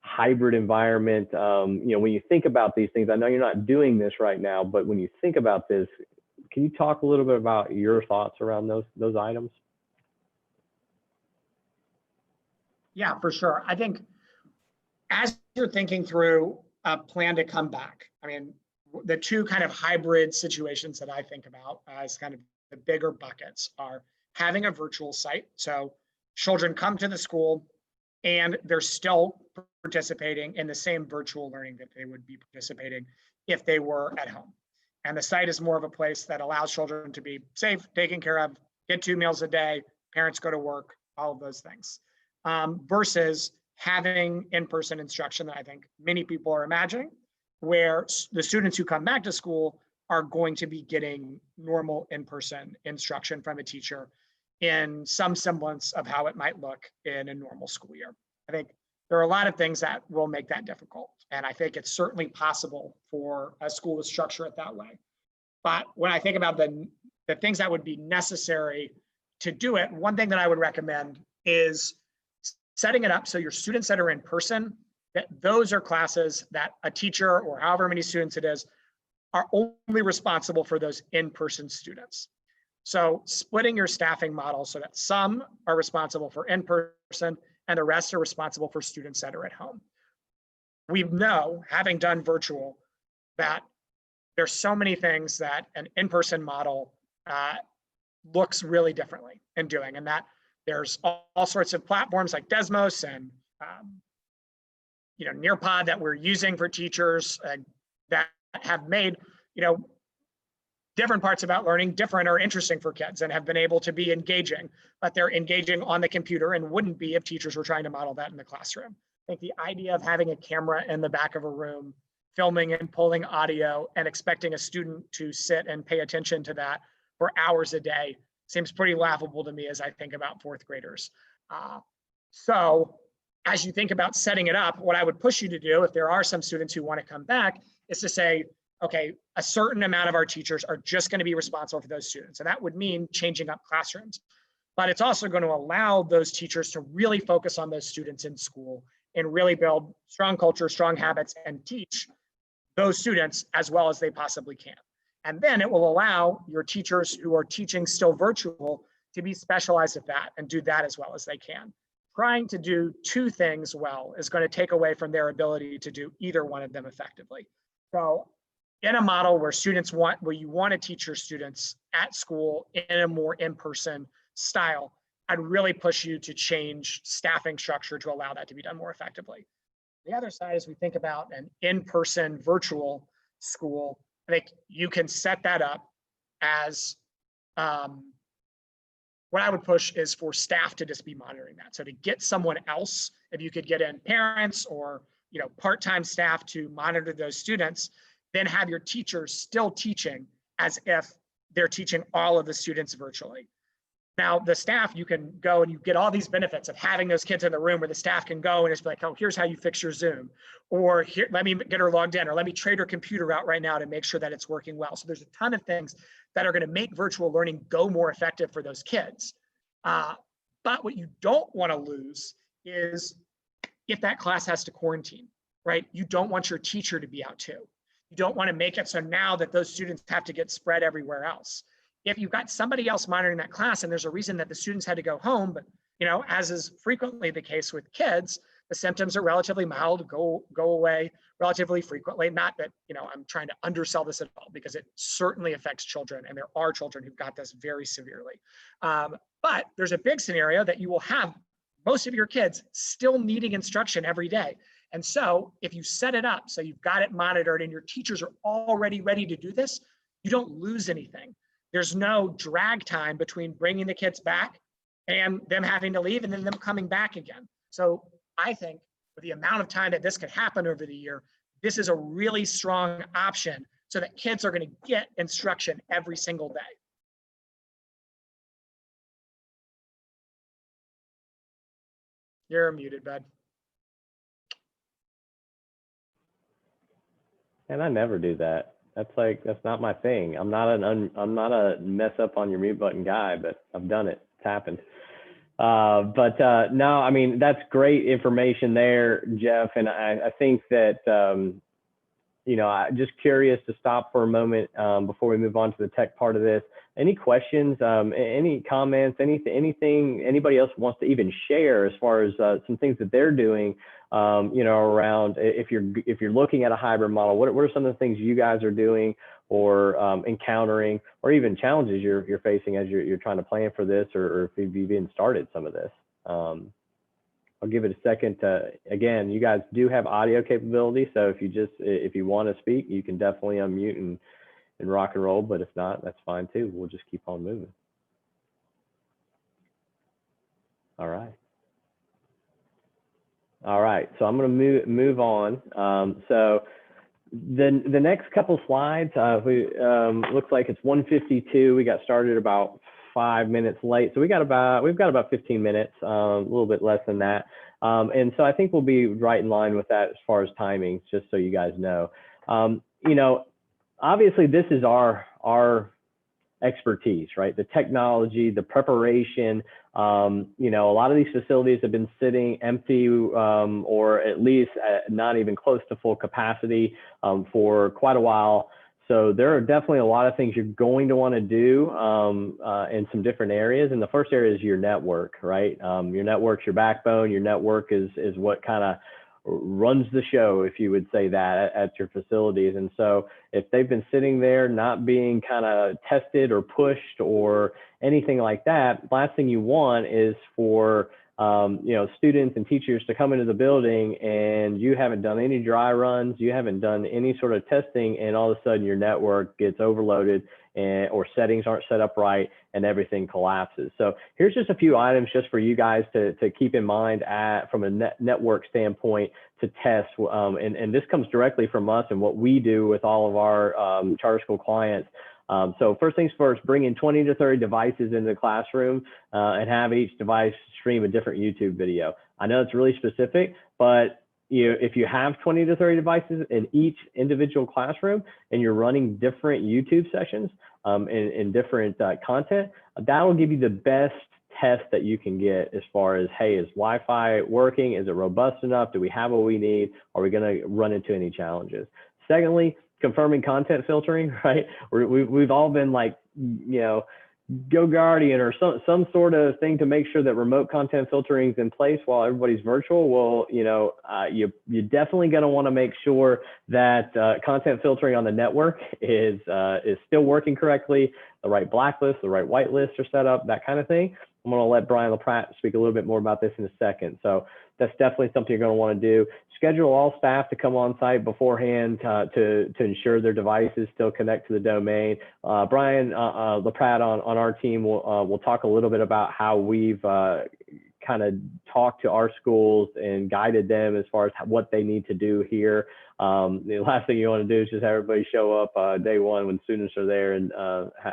hybrid environment? When you think about these things, I know you're not doing this right now, but when you think about this, can you talk a little bit about your thoughts around those items? Yeah, for sure. I think as you're thinking through a plan to come back, I mean, the two kind of hybrid situations that I think about as kind of the bigger buckets are having a virtual site. So children come to the school and they're still participating in the same virtual learning that they would be participating if they were at home. And the site is more of a place that allows children to be safe, taken care of, get 2 meals a day, parents go to work, all of those things, versus having in-person instruction that I think many people are imagining, where the students who come back to school are going to be getting normal in-person instruction from a teacher in some semblance of how it might look in a normal school year. I think there are a lot of things that will make that difficult. And I think it's certainly possible for a school to structure it that way. But when I think about the things that would be necessary to do it, one thing that I would recommend is setting it up so your students that are in person, that those are classes that a teacher or however many students it is are only responsible for those in-person students. So splitting your staffing model so that some are responsible for in-person and the rest are responsible for students that are at home. We know, having done virtual, that there's so many things that an in-person model looks really differently in doing, and that There's all sorts of platforms like Desmos and Nearpod that we're using for teachers that have made different parts about learning different or interesting for kids and have been able to be engaging, but they're engaging on the computer and wouldn't be if teachers were trying to model that in the classroom. I think the idea of having a camera in the back of a room, filming and pulling audio and expecting a student to sit and pay attention to that for hours a day seems pretty laughable to me as I think about fourth graders. So as you think about setting it up, what I would push you to do, if there are some students who want to come back, is to say, okay, a certain amount of our teachers are just going to be responsible for those students. And that would mean changing up classrooms. But it's also going to allow those teachers to really focus on those students in school and really build strong culture, strong habits, and teach those students as well as they possibly can. And then it will allow your teachers who are teaching still virtual to be specialized at that and do that as well as they can. Trying to do two things well is going to take away from their ability to do either one of them effectively. So in a model where you want to teach your students at school in a more in-person style, I'd really push you to change staffing structure to allow that to be done more effectively. The other side, as we think about an in-person virtual school, I think you can set that up as what I would push is for staff to just be monitoring that. So to get someone else, if you could get in parents or part-time staff to monitor those students, then have your teachers still teaching as if they're teaching all of the students virtually. Now, the staff, you can go and you get all these benefits of having those kids in the room where the staff can go and just be like, oh, here's how you fix your Zoom. Or here, let me get her logged in, or let me trade her computer out right now to make sure that it's working well. So there's a ton of things that are going to make virtual learning go more effective for those kids. But what you don't want to lose is if that class has to quarantine, right? You don't want your teacher to be out too. You don't want to make it so now that those students have to get spread everywhere else. If you've got somebody else monitoring that class and there's a reason that the students had to go home, but as is frequently the case with kids, the symptoms are relatively mild, go away relatively frequently. Not that I'm trying to undersell this at all, because it certainly affects children, and there are children who've got this very severely. But there's a big scenario that you will have most of your kids still needing instruction every day. And so if you set it up so you've got it monitored and your teachers are already ready to do this, you don't lose anything. There's no drag time between bringing the kids back and them having to leave and then them coming back again. So I think with the amount of time that this could happen over the year, this is a really strong option so that kids are going to get instruction every single day. You're muted, bud. And I never do that. That's not my thing. I'm not a mess up on your mute button guy, but I've done it. It's happened. No, I mean, that's great information there, Jeff. And I think that, I'm just curious to stop for a moment before we move on to the tech part of this. Any questions, any comments, anything anybody else wants to even share as far as some things that they're doing, around if you're looking at a hybrid model, what are some of the things you guys are doing or encountering, or even challenges you're facing as you're trying to plan for this, or if you've even started some of this? I'll give it a second. Again, you guys do have audio capability, so if you want to speak, you can definitely unmute and rock and roll. But if not, that's fine too. We'll just keep on moving. All right. So I'm going to move on. So the next couple slides, looks like it's 1:52. We got started about 5 minutes late, so we've got about 15 minutes, a little bit less than that. And so I think we'll be right in line with that as far as timing, just so you guys know. Obviously this is our expertise, right? The technology, the preparation. A lot of these facilities have been sitting empty, or at least not even close to full capacity for quite a while. So there are definitely a lot of things you're going to want to do in some different areas. And the first area is your network, right? Your network's your backbone. Your network is what kind of runs the show, if you would say that, at your facilities. And so if they've been sitting there not being kind of tested or pushed or anything like that, last thing you want is for students and teachers to come into the building and you haven't done any dry runs, you haven't done any sort of testing, and all of a sudden your network gets overloaded or settings aren't set up right and everything collapses. So here's just a few items just for you guys to keep in mind from a network standpoint to test. And this comes directly from us and what we do with all of our charter school clients. So first things first, bring in 20 to 30 devices into the classroom and have each device stream a different YouTube video. I know it's really specific, but if you have 20 to 30 devices in each individual classroom and you're running different YouTube sessions in different content, that will give you the best test that you can get as far as, hey, is Wi-Fi working? Is it robust enough? Do we have what we need? Are we going to run into any challenges? Secondly, confirming content filtering, right? We've all been like, GoGuardian or some sort of thing to make sure that remote content filtering is in place while everybody's virtual. Well, you're definitely going to want to make sure that content filtering on the network is still working correctly. The right blacklist, the right whitelist are set up, that kind of thing. I'm going to let Brian LaPratt speak a little bit more about this in a second. So that's definitely something you're going to want to do. Schedule all staff to come on site beforehand to ensure their devices still connect to the domain. Brian LaPratt on our team will talk a little bit about how we've kind of talked to our schools and guided them as far as what they need to do here. The last thing you want to do is just have everybody show up day one when students are there and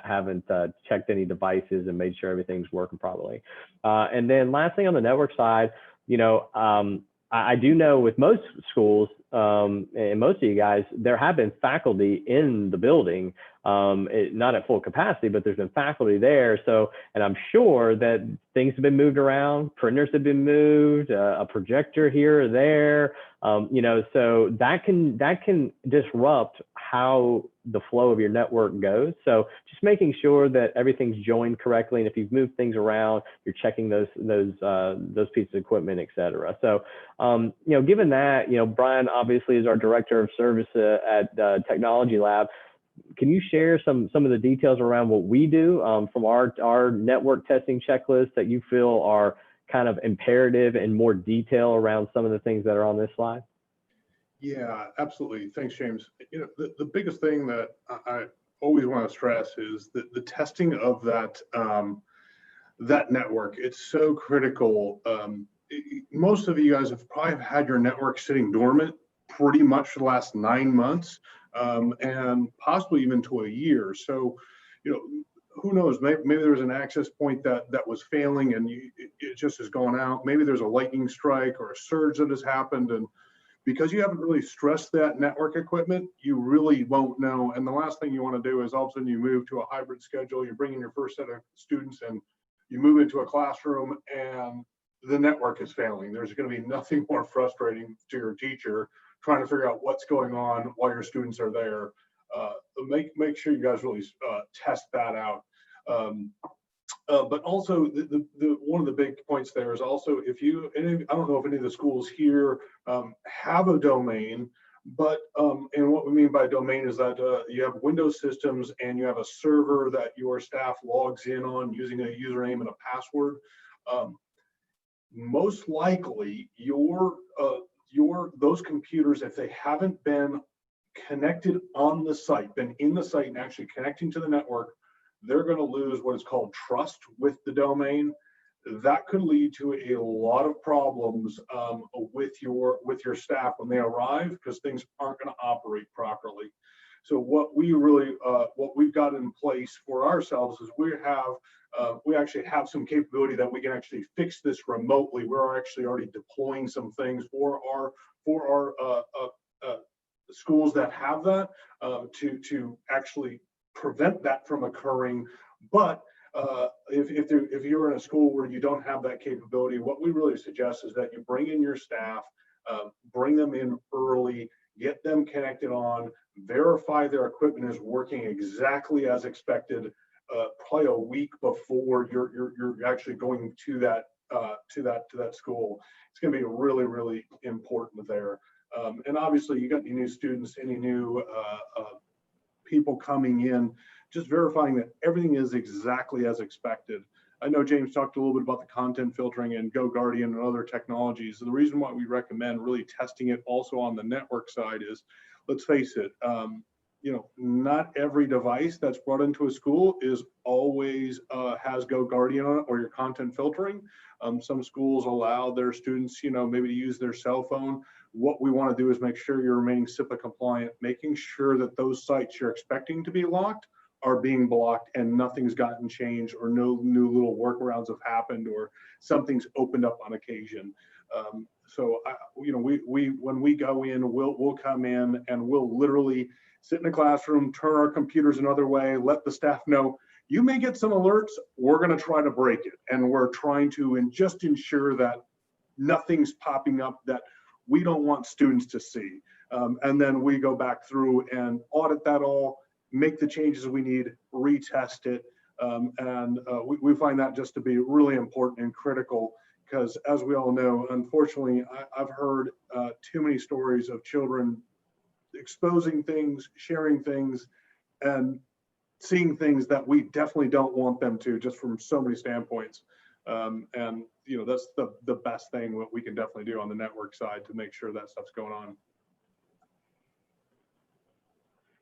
haven't checked any devices and made sure everything's working properly. And then last thing on the network side, I do know with most schools and most of you guys, there have been faculty in the building, not at full capacity, but there's been faculty there. So, and I'm sure that things have been moved around, printers have been moved, a projector here or there, so that can disrupt how the flow of your network goes. So just making sure that everything's joined correctly, and if you've moved things around, you're checking those pieces of equipment, et cetera. So, given that, Brian obviously is our director of service at Technology Lab. Can you share some of the details around what we do from our network testing checklist that you feel are kind of imperative and more detail around some of the things that are on this slide? Yeah, absolutely. Thanks, James. The biggest thing that I always want to stress is that the testing of that that network, it's so critical. Most of you guys have probably had your network sitting dormant pretty much for the last 9 months, and possibly even to a year. So, who knows? Maybe there was an access point that was failing and it just has gone out. Maybe there's a lightning strike or a surge that has happened, and because you haven't really stressed that network equipment, you really won't know. And the last thing you want to do is all of a sudden you move to a hybrid schedule, you're bringing your first set of students and you move into a classroom and the network is failing. There's going to be nothing more frustrating to your teacher trying to figure out what's going on while your students are there. Make sure you guys really test that out. But also, one of the big points there is also I don't know if any of the schools here have a domain, but and what we mean by domain is that you have Windows systems and you have a server that your staff logs in on using a username and a password. Most likely, those computers, if they haven't been connected on the site, been in the site and actually connecting to the network, they're going to lose what is called trust with the domain. That could lead to a lot of problems with your staff when they arrive, because things aren't going to operate properly. So what we've got in place for ourselves is we actually have some capability that we can actually fix this remotely. We're actually already deploying some things for our schools that have that to actually prevent that from occurring. But if you're in a school where you don't have that capability, what we really suggest is that you bring in your staff, bring them in early, get them connected on, verify their equipment is working exactly as expected, probably a week before you're actually going to that to that school. It's going to be really, really important there. And obviously, you got any new students, any new people coming in, just verifying that everything is exactly as expected. I know James talked a little bit about the content filtering and GoGuardian and other technologies. The reason why we recommend really testing it also on the network side is, let's face it, not every device that's brought into a school is always has GoGuardian on it or your content filtering. Some schools allow their students, maybe to use their cell phone. What we want to do is make sure you're remaining CIPA compliant, making sure that those sites you're expecting to be locked are being blocked and nothing's gotten changed or no new little workarounds have happened or something's opened up on occasion. When we go in, we'll come in and we'll literally sit in a classroom, turn our computers another way, let the staff know, you may get some alerts, we're going to try to break it. And we're trying to just ensure that nothing's popping up that we don't want students to see. And then we go back through and audit that all, make the changes we need, retest it. We find that just to be really important and critical because as we all know, unfortunately, I've heard too many stories of children exposing things, sharing things, and seeing things that we definitely don't want them to, just from so many standpoints. That's the best thing what we can definitely do on the network side to make sure that stuff's going on.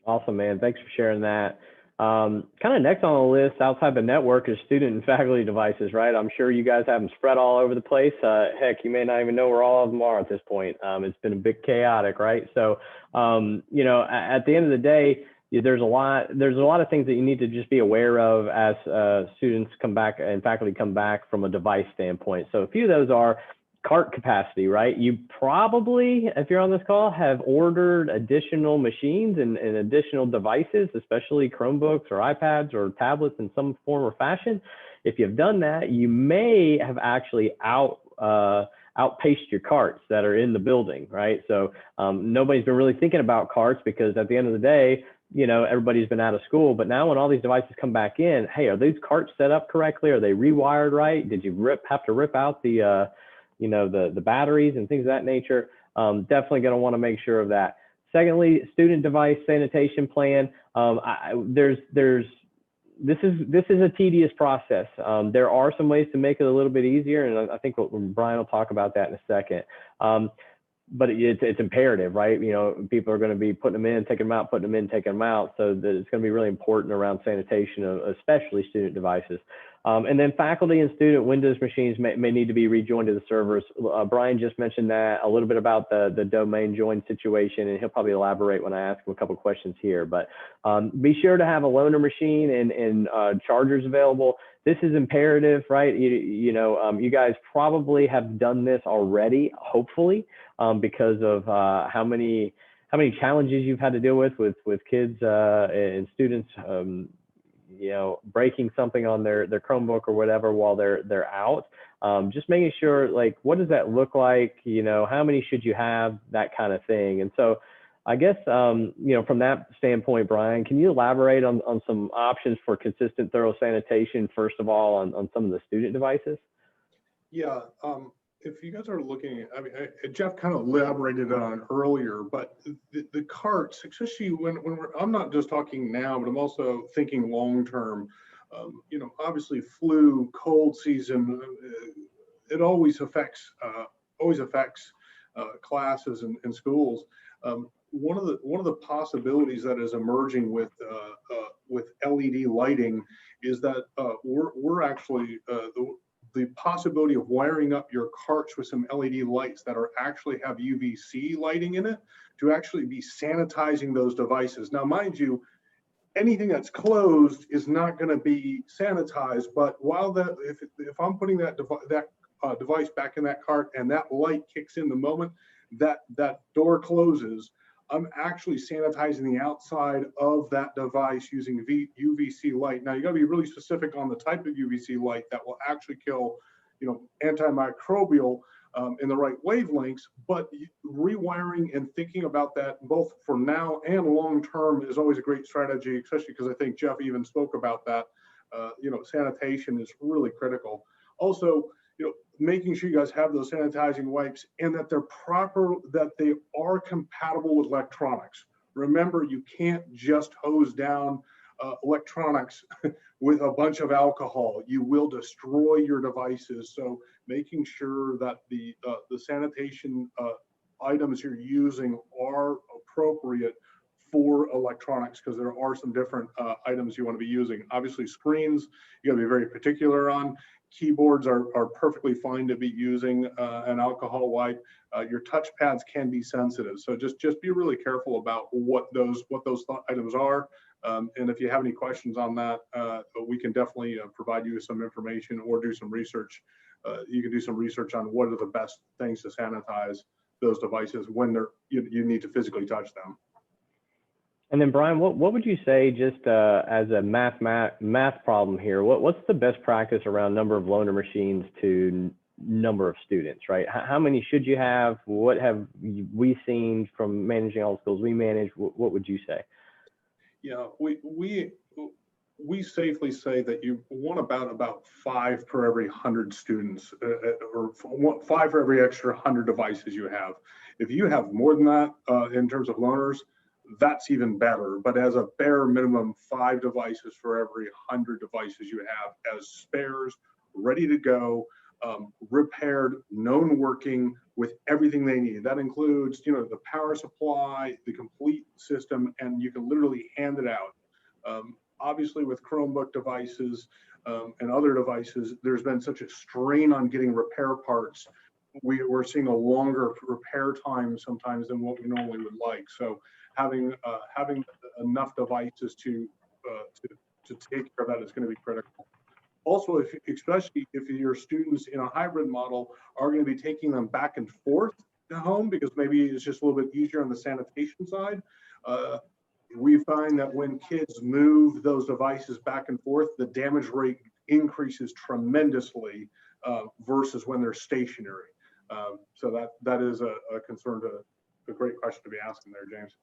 Awesome, man. Thanks for sharing that. Kind of next on the list outside the network is student and faculty devices, right? I'm sure you guys have them spread all over the place. Heck, you may not even know where all of them are at this point. It's been a bit chaotic, right? So, at the end of the day, there's a lot of things that you need to just be aware of as students come back and faculty come back from a device standpoint. So a few of those are cart capacity, right? You probably, if you're on this call, have ordered additional machines and additional devices, especially Chromebooks or iPads or tablets in some form or fashion. If you've done that, you may have actually outpaced your carts that are in the building, right? So nobody's been really thinking about carts because at the end of the day, everybody's been out of school, but now when all these devices come back in, hey, are these carts set up correctly? Are they rewired right? Did you have to rip out the batteries and things of that nature? Definitely going to want to make sure of that. Secondly, student device sanitation plan. This is a tedious process. There are some ways to make it a little bit easier, and I think Brian will talk about that in a second. But it's imperative, right? People are going to be putting them in, taking them out, putting them in, taking them out. So that it's going to be really important around sanitation of especially student devices. And then faculty and student Windows machines may need to be rejoined to the servers. Brian just mentioned that a little bit about the domain join situation, and he'll probably elaborate when I ask him a couple of questions here. But be sure to have a loaner machine and chargers available. This is imperative, right? You guys probably have done this already, hopefully, because of how many challenges you've had to deal with kids and students, breaking something on their Chromebook or whatever while they're out. Just making sure, like, what does that look like? How many should you have? That kind of thing. And so I guess, from that standpoint, Brian, can you elaborate on some options for consistent, thorough sanitation, first of all, on some of the student devices? Yeah, if you guys are looking, Jeff kind of elaborated on earlier, but the carts, especially when I'm not just talking now, but I'm also thinking long-term, obviously flu, cold season, it always affects classes and schools. One of the possibilities that is emerging with LED lighting is that we're actually the possibility of wiring up your carts with some LED lights that actually have UVC lighting in it to actually be sanitizing those devices. Now, mind you, anything that's closed is not going to be sanitized, but while if I'm putting that device back in that cart and that light kicks in the moment that door closes, I'm actually sanitizing the outside of that device using UVC light. Now, you got to be really specific on the type of UVC light that will actually kill, antimicrobial in the right wavelengths. But rewiring and thinking about that both for now and long term is always a great strategy, especially because I think Jeff even spoke about that. Sanitation is really critical. Also, making sure you guys have those sanitizing wipes and that that they are compatible with electronics. Remember, you can't just hose down electronics with a bunch of alcohol. You will destroy your devices. So making sure that the sanitation items you're using are appropriate for electronics, because there are some different items you want to be using. Obviously, screens you got to be very particular on. Keyboards are perfectly fine to be using an alcohol wipe. Your touch pads can be sensitive, so just be really careful about what those items are. And if you have any questions on that, we can definitely provide you with some information or do some research. You can do some research on what are the best things to sanitize those devices when you need to physically touch them. And then Brian, what would you say, just as a math problem here, what's the best practice around number of loaner machines to number of students, right? How many should you have? What have we seen from managing all the schools we manage? What would you say? Yeah, we safely say that you want about 5 per every 100 students, or 5 for every extra 100 devices you have. If you have more than that in terms of loaners, that's even better. But as a bare minimum, 5 devices for every 100 devices you have as spares, ready to go, repaired, known working, with everything they need. That includes, the power supply, the complete system, and you can literally hand it out. Obviously, with Chromebook devices and other devices, there's been such a strain on getting repair parts. We're seeing a longer repair time sometimes than what we normally would like. So having enough devices to take care of that is going to be critical. Also, especially if your students in a hybrid model are going to be taking them back and forth to home, because maybe it's just a little bit easier on the sanitation side. We find that when kids move those devices back and forth, the damage rate increases tremendously versus when they're stationary. So that is a concern, a great question to be asking there, James.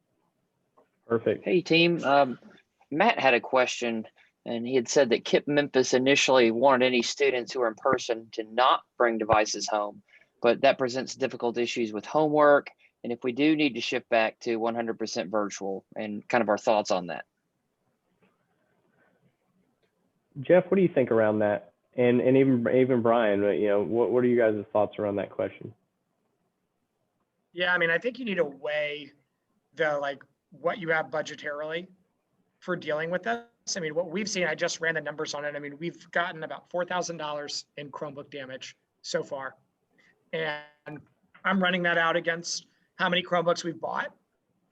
Perfect. Hey team, Matt had a question, and he had said that KIPP Memphis initially wanted any students who are in person to not bring devices home, but that presents difficult issues with homework. And if we do need to shift back to 100% virtual, and kind of our thoughts on that. Jeff, what do you think around that? And even Brian, what are you guys' thoughts around that question? Yeah, I mean, I think you need to weigh what you have budgetarily for dealing with this. I mean, what we've seen, I just ran the numbers on it. I mean, we've gotten about $4,000 in Chromebook damage so far. And I'm running that out against how many Chromebooks we've bought.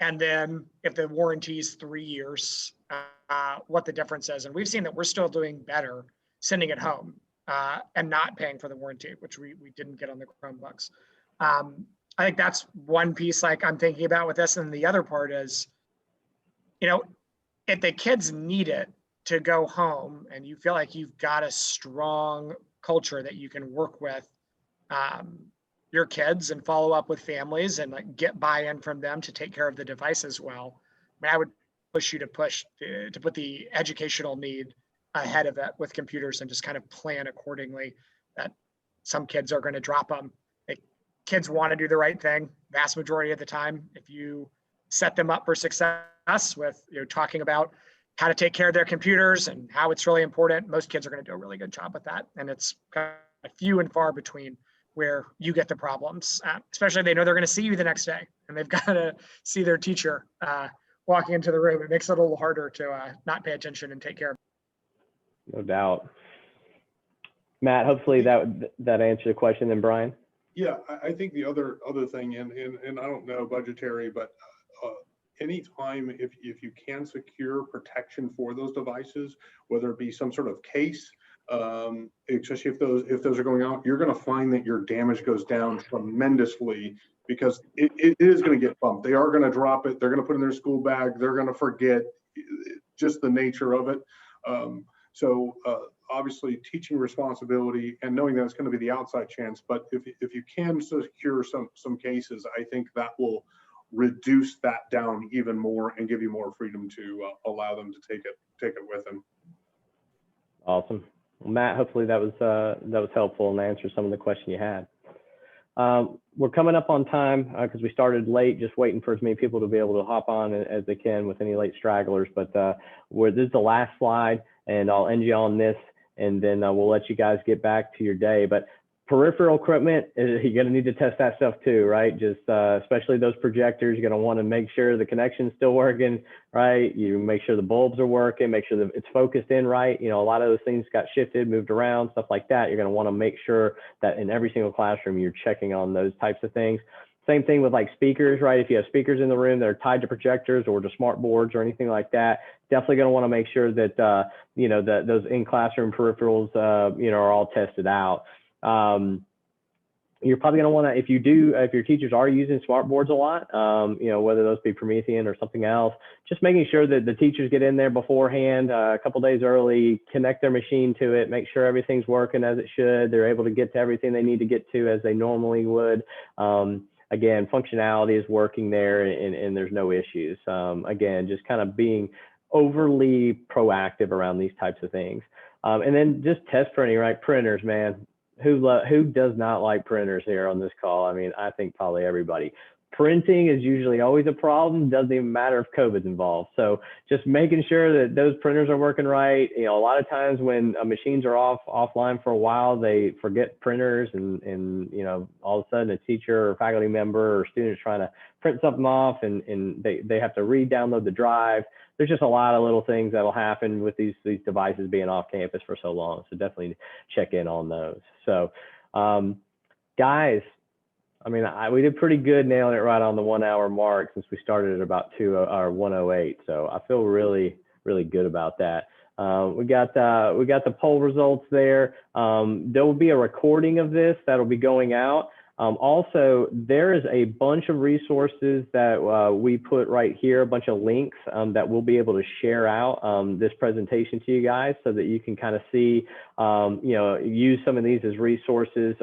And then if the warranty is 3 years, what the difference is. And we've seen that we're still doing better sending it home and not paying for the warranty, which we didn't get on the Chromebooks. I think that's one piece I'm thinking about with this. And the other part is, if the kids need it to go home and you feel like you've got a strong culture that you can work with your kids and follow up with families and get buy-in from them to take care of the devices well, I mean, I would push you to put the educational need ahead of it with computers and just kind of plan accordingly that some kids are going to drop them. Kids want to do the right thing vast majority of the time. If you set them up for success with talking about how to take care of their computers and how it's really important, most kids are going to do a really good job with that. And it's kind of few and far between where you get the problems, especially if they know they're going to see you the next day and they've got to see their teacher walking into the room. It makes it a little harder to not pay attention and take care of it. No doubt. Matt, hopefully that answered the question. Then Brian. Yeah, I think the other thing, and I don't know budgetary, but anytime if you can secure protection for those devices, whether it be some sort of case, especially if those are going out, you're going to find that your damage goes down tremendously, because it is going to get bumped. They are going to drop it. They're going to put it in their school bag. They're going to forget, just the nature of it. So obviously teaching responsibility and knowing that it's going to be the outside chance, but if you can secure some cases, I think that will reduce that down even more and give you more freedom to allow them to take it with them. Awesome. Well, Matt, hopefully that was helpful and answered some of the question you had. We're coming up on time because we started late, just waiting for as many people to be able to hop on as they can with any late stragglers. But this is the last slide, and I'll end you on this, and then we'll let you guys get back to your day. But peripheral equipment, you're going to need to test that stuff too, right? Just especially those projectors, you're going to want to make sure the connection's still working, right? You make sure the bulbs are working, make sure that it's focused in right. You know, a lot of those things got shifted, moved around, stuff like that. You're going to want to make sure that in every single classroom, you're checking on those types of things. Same thing with like speakers, right? If you have speakers in the room that are tied to projectors or to smart boards or anything like that, definitely going to want to make sure that, you know, that those in-classroom peripherals, you know, are all tested out. You're probably going to want to, if your teachers are using smart boards a lot, you know, whether those be Promethean or something else, just making sure that the teachers get in there beforehand, a couple days early, connect their machine to it, make sure everything's working as it should. They're able to get to everything they need to get to as they normally would. Again, functionality is working there and there's no issues. Again, just kind of being overly proactive around these types of things. And then just test printing, right? Printers, man. Who does not like printers here on this call? I mean, I think probably everybody. Printing is usually always a problem. Doesn't even matter if COVID's involved. So just making sure that those printers are working right. You know, a lot of times when machines are offline for a while, they forget printers and you know, all of a sudden a teacher or faculty member or student is trying to print something off and they have to re-download the drive. There's just a lot of little things that'll happen with these devices being off campus for so long. So definitely check in on those. So guys, I mean, we did pretty good nailing it right on the 1 hour mark since we started at about 1:08. So I feel really, really good about that. We got the poll results there. There will be a recording of this that'll be going out. Also, there is a bunch of resources that we put right here, a bunch of links that we'll be able to share out this presentation to you guys so that you can kind of see, you know, use some of these as resources.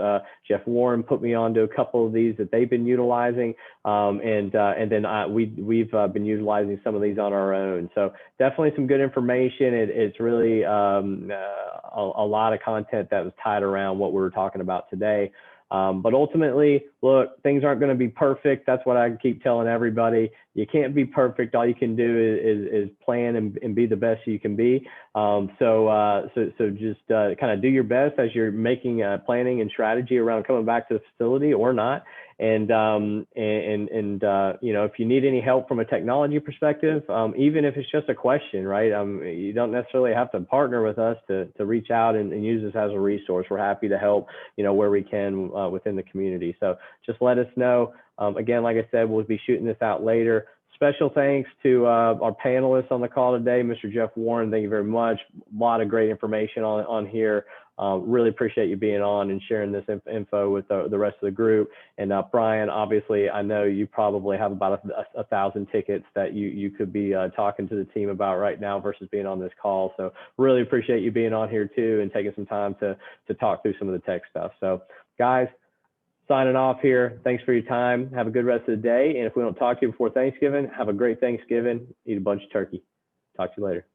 Jeff Warren put me onto a couple of these that they've been utilizing, and then we've been utilizing some of these on our own. So definitely some good information. It's really a lot of content that was tied around what we were talking about today. But ultimately, look, things aren't going to be perfect. That's what I keep telling everybody. You can't be perfect. All you can do is plan and be the best you can be. So just kind of do your best as you're making planning and strategy around coming back to the facility or not. And you know, if you need any help from a technology perspective, even if it's just a question, right? You don't necessarily have to partner with us to reach out and use this as a resource. We're happy to help, you know, where we can within the community. So just let us know. Again, like I said, we'll be shooting this out later. Special thanks to our panelists on the call today, Mr. Jeff Warren. Thank you very much. A lot of great information on here. Really appreciate you being on and sharing this info with the rest of the group. And Brian, obviously, I know you probably have about 1,000 tickets that you could be talking to the team about right now versus being on this call. So really appreciate you being on here too and taking some time to talk through some of the tech stuff. So guys, signing off here. Thanks for your time. Have a good rest of the day. And if we don't talk to you before Thanksgiving, have a great Thanksgiving. Eat a bunch of turkey. Talk to you later.